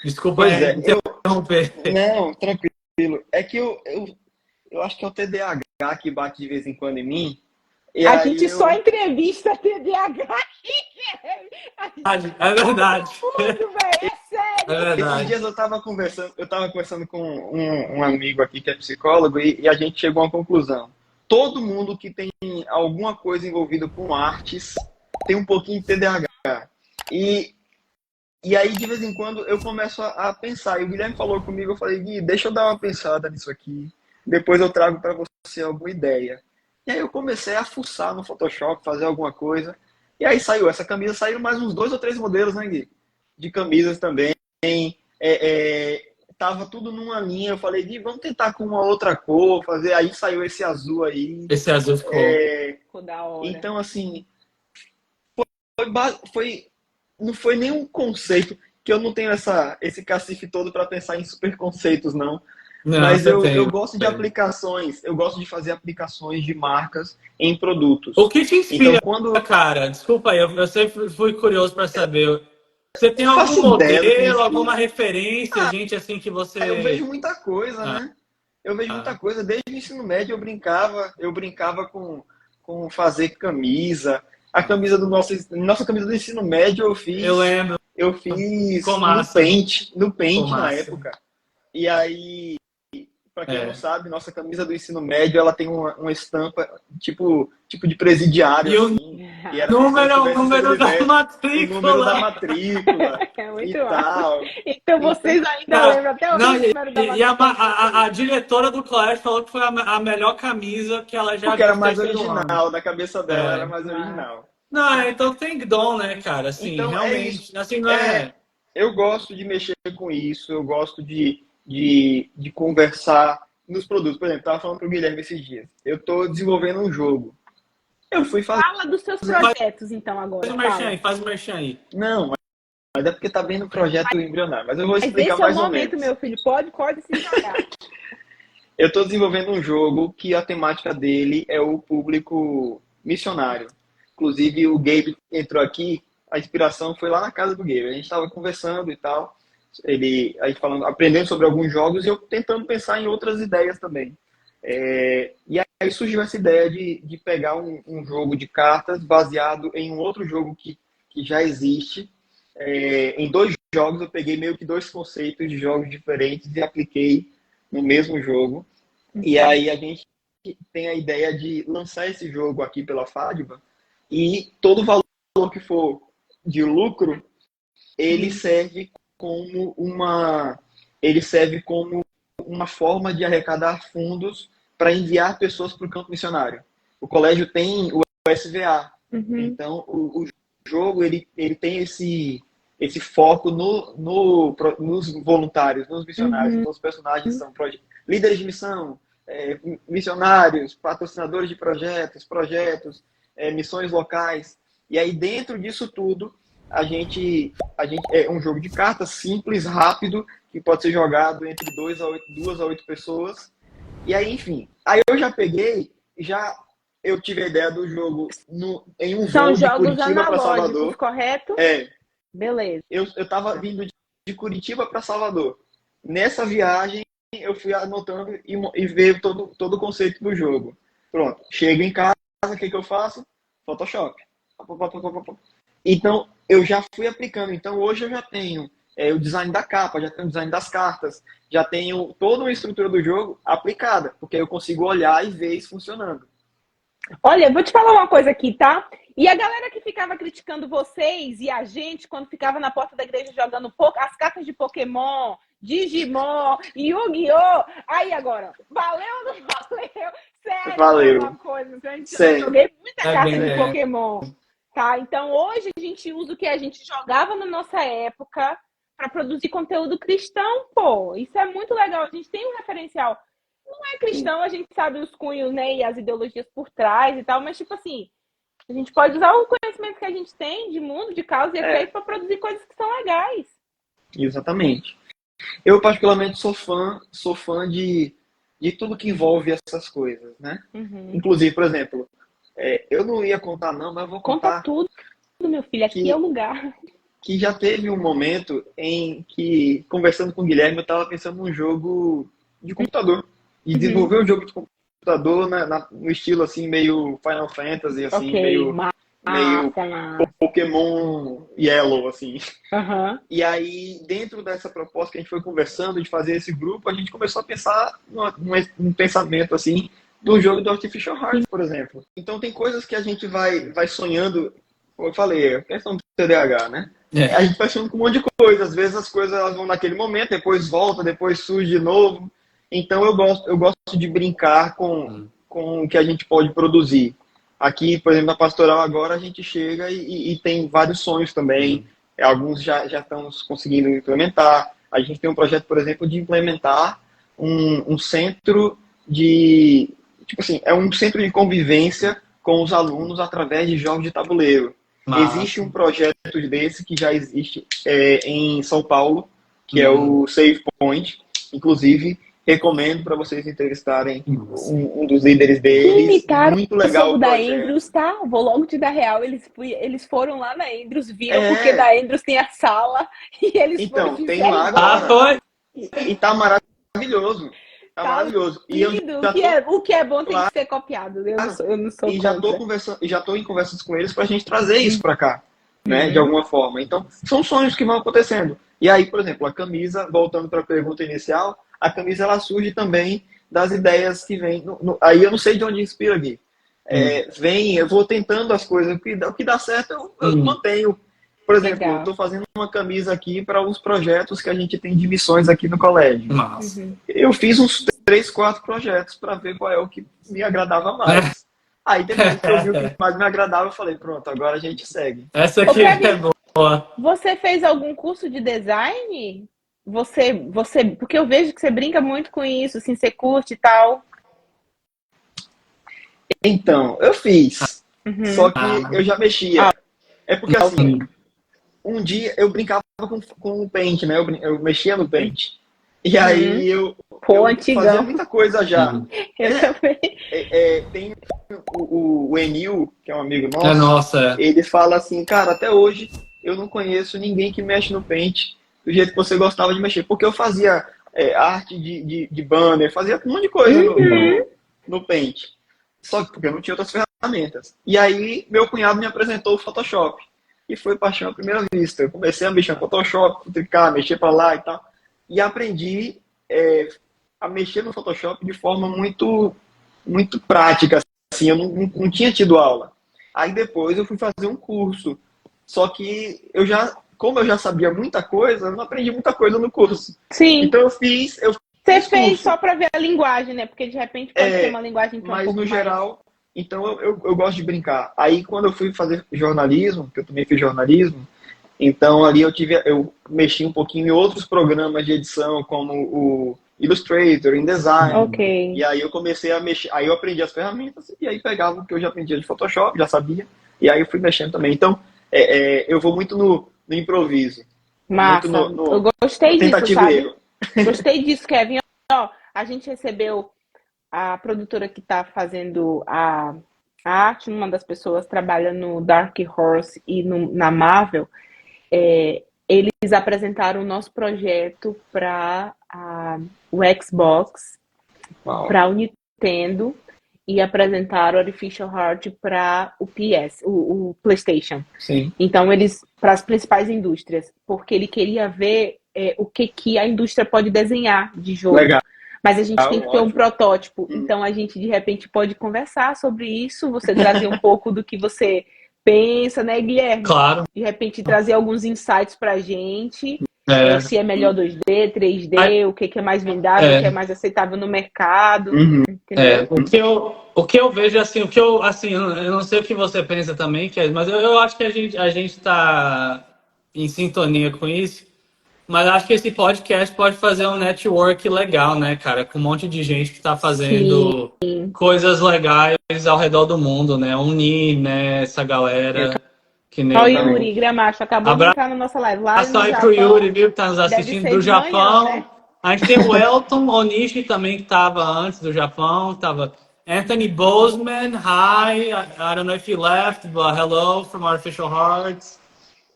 [SPEAKER 1] Desculpa interromper.
[SPEAKER 2] Não, tranquilo. É que eu acho que é o TDAH que bate de vez em quando em mim.
[SPEAKER 3] A gente só entrevista TDAH aqui.
[SPEAKER 1] É verdade.
[SPEAKER 3] É sério.
[SPEAKER 1] É verdade.
[SPEAKER 2] Esses dias eu tava conversando com um amigo aqui que é psicólogo e a gente chegou a uma conclusão. Todo mundo que tem alguma coisa envolvida com artes tem um pouquinho de TDAH. E aí, de vez em quando, eu começo a pensar. E o Guilherme falou comigo, eu falei, Gui, deixa eu dar uma pensada nisso aqui. Depois eu trago para você alguma ideia. E aí eu comecei a fuçar no Photoshop, fazer alguma coisa. E aí saiu essa camisa, saíram mais uns 2 ou 3 modelos, né, Gui? De camisas também. Tava tudo numa linha. Eu falei, Gui, vamos tentar com uma outra cor, fazer. Aí saiu esse azul aí.
[SPEAKER 1] Esse azul ficou
[SPEAKER 3] da hora.
[SPEAKER 2] Então, assim, não foi nenhum conceito, que eu não tenho esse cacife todo para pensar em super conceitos, não. Mas eu gosto de aplicações, eu gosto de fazer aplicações de marcas em produtos.
[SPEAKER 1] O que te inspira,
[SPEAKER 2] então,
[SPEAKER 1] cara? Desculpa aí, eu sempre fui curioso para saber. Você tem algum modelo, alguma referência, gente, assim, que você...
[SPEAKER 2] Eu vejo muita coisa, né? Eu vejo muita coisa. Desde o ensino médio eu brincava com fazer camisa. A camisa nossa camisa do ensino médio eu fiz.
[SPEAKER 1] Eu lembro.
[SPEAKER 2] Eu fiz no Paint na época. E aí Para quem não sabe, nossa camisa do ensino médio, ela tem uma estampa tipo de presidiário,
[SPEAKER 1] E o
[SPEAKER 2] assim. E era
[SPEAKER 1] número da
[SPEAKER 2] o número da
[SPEAKER 1] matrícula.
[SPEAKER 2] matrícula
[SPEAKER 3] É muito
[SPEAKER 2] e
[SPEAKER 3] massa.
[SPEAKER 2] tal.
[SPEAKER 3] Então vocês ainda
[SPEAKER 1] Cara,
[SPEAKER 3] lembram até hoje
[SPEAKER 1] não,
[SPEAKER 3] o número da
[SPEAKER 1] e a
[SPEAKER 3] matrícula.
[SPEAKER 1] diretora do colégio falou que foi a melhor camisa que ela já
[SPEAKER 2] Porque
[SPEAKER 1] viu
[SPEAKER 2] era
[SPEAKER 1] no
[SPEAKER 2] mais
[SPEAKER 1] terceiro ano.
[SPEAKER 2] original, na cabeça dela era
[SPEAKER 1] É.
[SPEAKER 2] mais original.
[SPEAKER 1] Não, então tem dom, né, cara? Assim,
[SPEAKER 2] Então é isso.
[SPEAKER 1] realmente. Assim, não é.
[SPEAKER 2] Eu gosto de mexer com isso, eu gosto de conversar nos produtos. Por exemplo, estava falando para o Guilherme esses dias. Eu estou desenvolvendo um jogo. Eu fui fazer.
[SPEAKER 3] Fala dos seus projetos, então, agora.
[SPEAKER 1] Faz o merchan aí.
[SPEAKER 2] Não, mas é porque tá bem no projeto embrionário. Mas eu vou explicar
[SPEAKER 3] Mas esse
[SPEAKER 2] mais
[SPEAKER 3] é o
[SPEAKER 2] ou
[SPEAKER 3] momento,
[SPEAKER 2] menos.
[SPEAKER 3] meu filho. Pode se jogar.
[SPEAKER 2] Eu estou desenvolvendo um jogo que a temática dele é o público missionário. Inclusive, o Gabe entrou aqui, a inspiração foi lá na casa do Gabe. A gente estava conversando e tal, a gente falando, aprendendo sobre alguns jogos e eu tentando pensar em outras ideias também. E aí surgiu essa ideia de pegar um jogo de cartas baseado em um outro jogo que já existe. Em dois jogos, eu peguei meio que dois conceitos de jogos diferentes e apliquei no mesmo jogo. E aí a gente tem a ideia de lançar esse jogo aqui pela FADBA e todo valor que for de lucro, ele serve como uma forma de arrecadar fundos para enviar pessoas para o campo missionário. O colégio tem o SVA, então o jogo ele tem esse foco nos voluntários, nos missionários. Então os personagens são líderes de missão, missionários, patrocinadores de projetos, missões locais. E aí dentro disso tudo a gente é um jogo de cartas simples, rápido, que pode ser jogado entre 2 a 8 pessoas. E aí, enfim, aí eu já peguei, eu tive a ideia do jogo em um voo de Curitiba para Salvador.
[SPEAKER 3] Correto? Beleza.
[SPEAKER 2] Eu estava vindo de Curitiba para Salvador. Nessa viagem, eu fui anotando e veio todo o conceito do jogo. Pronto, chego em casa, o que eu faço? Photoshop. Então, eu já fui aplicando. Então, hoje eu já tenho o design da capa, já tenho o design das cartas, já tenho toda uma estrutura do jogo aplicada, porque eu consigo olhar e ver isso funcionando.
[SPEAKER 3] Olha, vou te falar uma coisa aqui, tá? E a galera que ficava criticando vocês e a gente quando ficava na porta da igreja jogando as cartas de Pokémon, Digimon, Yu-Gi-Oh! Aí agora, valeu ou não valeu? Sério,
[SPEAKER 2] valeu.
[SPEAKER 3] Uma coisa. Eu joguei muita carta de Pokémon. Tá? Então hoje a gente usa o que a gente jogava na nossa época para produzir conteúdo cristão, pô. Isso é muito legal. A gente tem um referencial. Não é cristão, a gente sabe os cunhos, né, e as ideologias por trás e tal, mas tipo assim, a gente pode usar o conhecimento que a gente tem de mundo, de causa e efeito para produzir coisas que são legais.
[SPEAKER 2] Exatamente. Eu particularmente sou fã de tudo que envolve essas coisas, né? Inclusive, por exemplo, eu não ia contar não, mas eu vou contar.
[SPEAKER 3] Conta tudo, meu filho, aqui é o lugar.
[SPEAKER 2] Que já teve um momento em que, conversando com o Guilherme, eu estava pensando num jogo de computador. E desenvolver um jogo de computador no estilo assim, meio Final Fantasy, assim, meio Pokémon Yellow, assim. E aí, dentro dessa proposta que a gente foi conversando de fazer esse grupo, a gente começou a pensar num pensamento assim, do jogo do Artificial Heart, por exemplo. Então tem coisas que a gente vai sonhando, como eu falei, é questão do TDAH, né? A gente vai sonhando com um monte de coisa. Às vezes as coisas elas vão naquele momento, depois volta, depois surge de novo. Então eu gosto de brincar com o que a gente pode produzir. Aqui, por exemplo, na Pastoral agora a gente chega e tem vários sonhos também. Alguns já estamos conseguindo implementar. A gente tem um projeto, por exemplo, de implementar um centro de... Tipo assim, é um centro de convivência com os alunos através de jogos de tabuleiro. Existe um projeto desse que já existe em São Paulo, que é o Save Point. Inclusive, recomendo para vocês entrevistarem um dos líderes deles.
[SPEAKER 3] Imitaram
[SPEAKER 2] muito legal
[SPEAKER 3] o da Andrews, tá? Vou logo te dar real. Eles foram lá na Andrews, viram porque da Andrews tem a sala e eles
[SPEAKER 2] então,
[SPEAKER 3] foram.
[SPEAKER 2] Tem lá agora. E tá maravilhoso. Tá maravilhoso.
[SPEAKER 3] Lindo. O que é bom tem que ser copiado. Eu não sou
[SPEAKER 2] e já tô em conversas com eles pra gente trazer isso pra cá, né? De alguma forma. Então, são sonhos que vão acontecendo. E aí, por exemplo, a camisa, voltando para a pergunta inicial, a camisa ela surge também das ideias que vêm. Aí eu não sei de onde inspira, Gui. Eu vou tentando as coisas, o que dá certo eu mantenho. Por exemplo,
[SPEAKER 3] Legal.
[SPEAKER 2] eu estou fazendo uma camisa aqui para uns projetos que a gente tem de missões aqui no colégio.
[SPEAKER 1] Massa.
[SPEAKER 2] Eu fiz uns 3, 4 projetos para ver qual é o que me agradava mais. Aí depois que eu vi o que mais me agradava, eu falei, pronto, agora a gente segue.
[SPEAKER 1] Essa aqui é boa.
[SPEAKER 3] Você fez algum curso de design? Porque eu vejo que você brinca muito com isso, assim, você curte e tal.
[SPEAKER 2] Então, eu fiz. Só que eu já mexia. É porque assim, um dia eu brincava com o Paint, né? Eu mexia no Paint. E aí eu fazia muita coisa já.
[SPEAKER 3] Eu também.
[SPEAKER 2] Tem o Enil, que é um amigo nosso,
[SPEAKER 1] nossa.
[SPEAKER 2] Ele fala assim, cara, até hoje eu não conheço ninguém que mexe no Paint do jeito que você gostava de mexer. Porque eu fazia arte de banner, fazia um monte de coisa no Paint. Só que porque eu não tinha outras ferramentas. E aí meu cunhado me apresentou o Photoshop. E foi paixão à primeira vista. Eu comecei a mexer no Photoshop, tricar, mexer para lá e tal. E aprendi a mexer no Photoshop de forma muito, muito prática. Assim, eu não tinha tido aula. Aí depois eu fui fazer um curso. Só que como eu já sabia muita coisa, eu não aprendi muita coisa no curso.
[SPEAKER 3] Sim.
[SPEAKER 2] Então eu fiz
[SPEAKER 3] Você fez curso só para ver a linguagem, né? Porque de repente pode ser uma linguagem que
[SPEAKER 2] mas no geral, então eu gosto de brincar. Aí quando eu fui fazer jornalismo, que eu também fiz jornalismo, então ali eu mexi um pouquinho em outros programas de edição, como o Illustrator, InDesign.
[SPEAKER 3] Ok.
[SPEAKER 2] E aí eu comecei a mexer, aí eu aprendi as ferramentas e aí pegava o que eu já aprendia de Photoshop, já sabia, e aí eu fui mexendo também. Então eu vou muito no improviso.
[SPEAKER 3] Massa.
[SPEAKER 2] Muito
[SPEAKER 3] eu gostei disso, sabe?
[SPEAKER 2] erro.
[SPEAKER 3] Gostei disso, Kevin. Ó, a gente recebeu a produtora que está fazendo a arte, uma das pessoas trabalha no Dark Horse e na Marvel. Eles apresentaram o nosso projeto para o Xbox, para o Nintendo, e apresentaram o Artificial Heart para o PS, o PlayStation.
[SPEAKER 1] Sim.
[SPEAKER 3] Então, para as principais indústrias, porque ele queria ver o que a indústria pode desenhar de jogo.
[SPEAKER 2] Legal.
[SPEAKER 3] Mas a gente tem que ter um protótipo. Então, a gente, de repente, pode conversar sobre isso, você trazer um pouco do que você pensa, né, Guilherme?
[SPEAKER 1] Claro.
[SPEAKER 3] De repente, trazer alguns insights pra gente. Se é melhor 2D, 3D, o que é mais vendável, o que é mais aceitável no mercado. Entendeu?
[SPEAKER 1] O que eu vejo, assim, eu não sei o que você pensa também, mas eu acho que a gente tá em sintonia com isso. Mas acho que esse podcast pode fazer um network legal, né, cara? Com um monte de gente que tá fazendo coisas legais ao redor do mundo, né? Unir, né, essa galera. Que nem
[SPEAKER 3] o Yuri Gramacho acabou de entrar na nossa live. Lá
[SPEAKER 1] Abraço aí pro Yuri, viu, que tá nos assistindo do Japão.
[SPEAKER 3] Manhã, né?
[SPEAKER 1] A gente tem o Elton Onishi também, que tava antes do Japão. Tava Anthony Bozeman, hi, I don't know if you left, but hello from Artificial Hearts.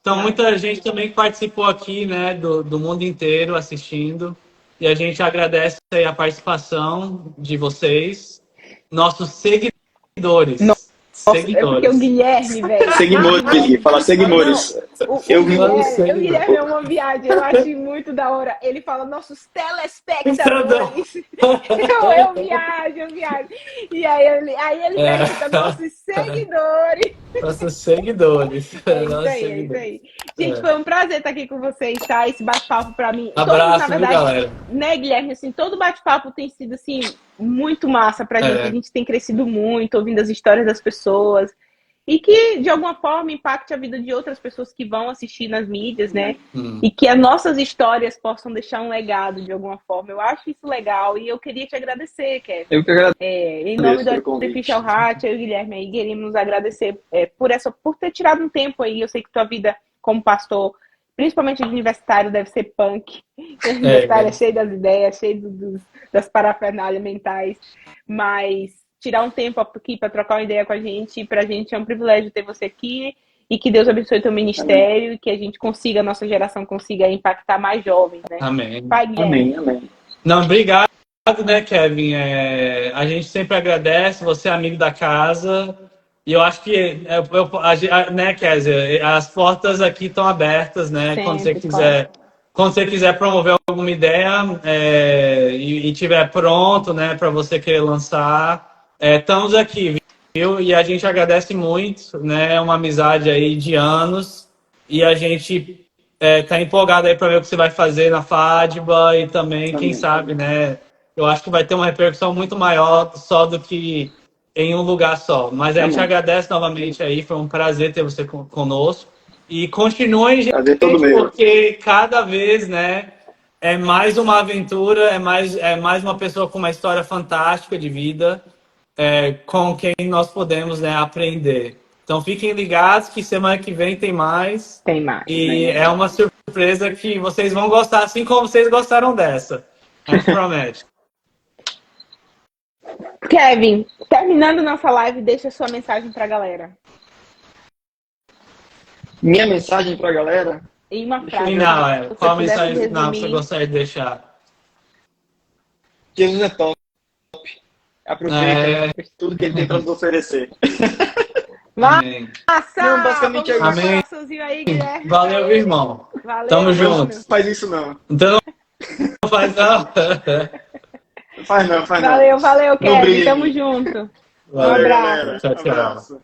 [SPEAKER 1] Então, muita gente também que participou aqui, né, do mundo inteiro assistindo. E a gente agradece aí a participação de vocês, nossos seguidores.
[SPEAKER 3] Nossa, é porque o Guilherme, velho.
[SPEAKER 2] Seguidores, fala seguidores.
[SPEAKER 3] O Guilherme é uma viagem, eu acho muito da hora. Ele fala nossos telespectadores. eu viajo. E aí ele pergunta nossos seguidores.
[SPEAKER 1] Nossos seguidores.
[SPEAKER 3] É isso aí. Gente, foi um prazer estar aqui com vocês, tá? Esse bate-papo pra mim.
[SPEAKER 1] Abraço,
[SPEAKER 3] na verdade,
[SPEAKER 1] galera.
[SPEAKER 3] Né, Guilherme? Assim, todo bate-papo tem sido, assim, muito massa pra gente. A gente tem crescido muito, ouvindo as histórias das pessoas. E que, de alguma forma, impacte a vida de outras pessoas que vão assistir nas mídias, né? E que as nossas histórias possam deixar um legado, de alguma forma. Eu acho isso legal. E eu queria te agradecer, Kevin.
[SPEAKER 2] Eu que agradeço.
[SPEAKER 3] Em nome do Artificial Heart, eu e o Guilherme aí queremos nos agradecer por ter tirado um tempo aí. Eu sei que tua vida como pastor, principalmente de universitário, deve ser punk. Universitário é cheio das ideias, cheio das parafernálias mentais. Mas tirar um tempo aqui para trocar uma ideia com a gente, pra gente é um privilégio ter você aqui. E que Deus abençoe teu ministério. E que a gente consiga, a nossa geração consiga impactar mais jovens, né?
[SPEAKER 1] Amém.
[SPEAKER 3] Pai, Guilherme.
[SPEAKER 2] Amém.
[SPEAKER 1] Não, obrigado, né, Kevin? A gente sempre agradece, você é amigo da casa. E eu acho que, né, Kézia, as portas aqui estão abertas, né?
[SPEAKER 3] Sempre,
[SPEAKER 1] quando você quiser quando você quiser promover alguma ideia e tiver pronto, né, para você querer lançar, estamos aqui, viu? E a gente agradece muito, né? É uma amizade aí de anos e a gente tá empolgado aí para ver o que você vai fazer na FADBA e também, quem sabe, né? Eu acho que vai ter uma repercussão muito maior só do que em um lugar só. Mas a gente agradece novamente aí, foi um prazer ter você conosco. E continuem, gente,
[SPEAKER 2] Prazer todo meu.
[SPEAKER 1] porque cada vez, né, é mais uma aventura, é mais uma pessoa com uma história fantástica de vida, com quem nós podemos, né, aprender. Então fiquem ligados que semana que vem tem mais.
[SPEAKER 3] Tem mais.
[SPEAKER 1] E é uma surpresa que vocês vão gostar, assim como vocês gostaram dessa. A gente promete.
[SPEAKER 3] Kevin, terminando nossa live, deixa sua mensagem para a galera.
[SPEAKER 2] Minha mensagem para a galera?
[SPEAKER 3] E uma frase.
[SPEAKER 1] Final, qual a
[SPEAKER 3] pudesse
[SPEAKER 1] mensagem final que
[SPEAKER 3] resumir.
[SPEAKER 1] você gostaria de deixar?
[SPEAKER 2] Jesus é top. Aproveita tudo que ele tem para nos oferecer.
[SPEAKER 1] Amém.
[SPEAKER 2] Não, basicamente é isso.
[SPEAKER 1] Amém.
[SPEAKER 3] Aí, Guilherme.
[SPEAKER 1] Valeu, irmão.
[SPEAKER 3] Valeu,
[SPEAKER 1] Tamo
[SPEAKER 3] mano.
[SPEAKER 1] junto.
[SPEAKER 2] Não faz isso não.
[SPEAKER 1] Então não faz não.
[SPEAKER 2] Faz não, faz não.
[SPEAKER 3] Valeu,
[SPEAKER 2] Não
[SPEAKER 3] Kevin.
[SPEAKER 2] brigue.
[SPEAKER 3] Tamo junto.
[SPEAKER 1] Valeu,
[SPEAKER 3] abraço.
[SPEAKER 2] galera.
[SPEAKER 1] Tchau, tchau.
[SPEAKER 2] Abraço.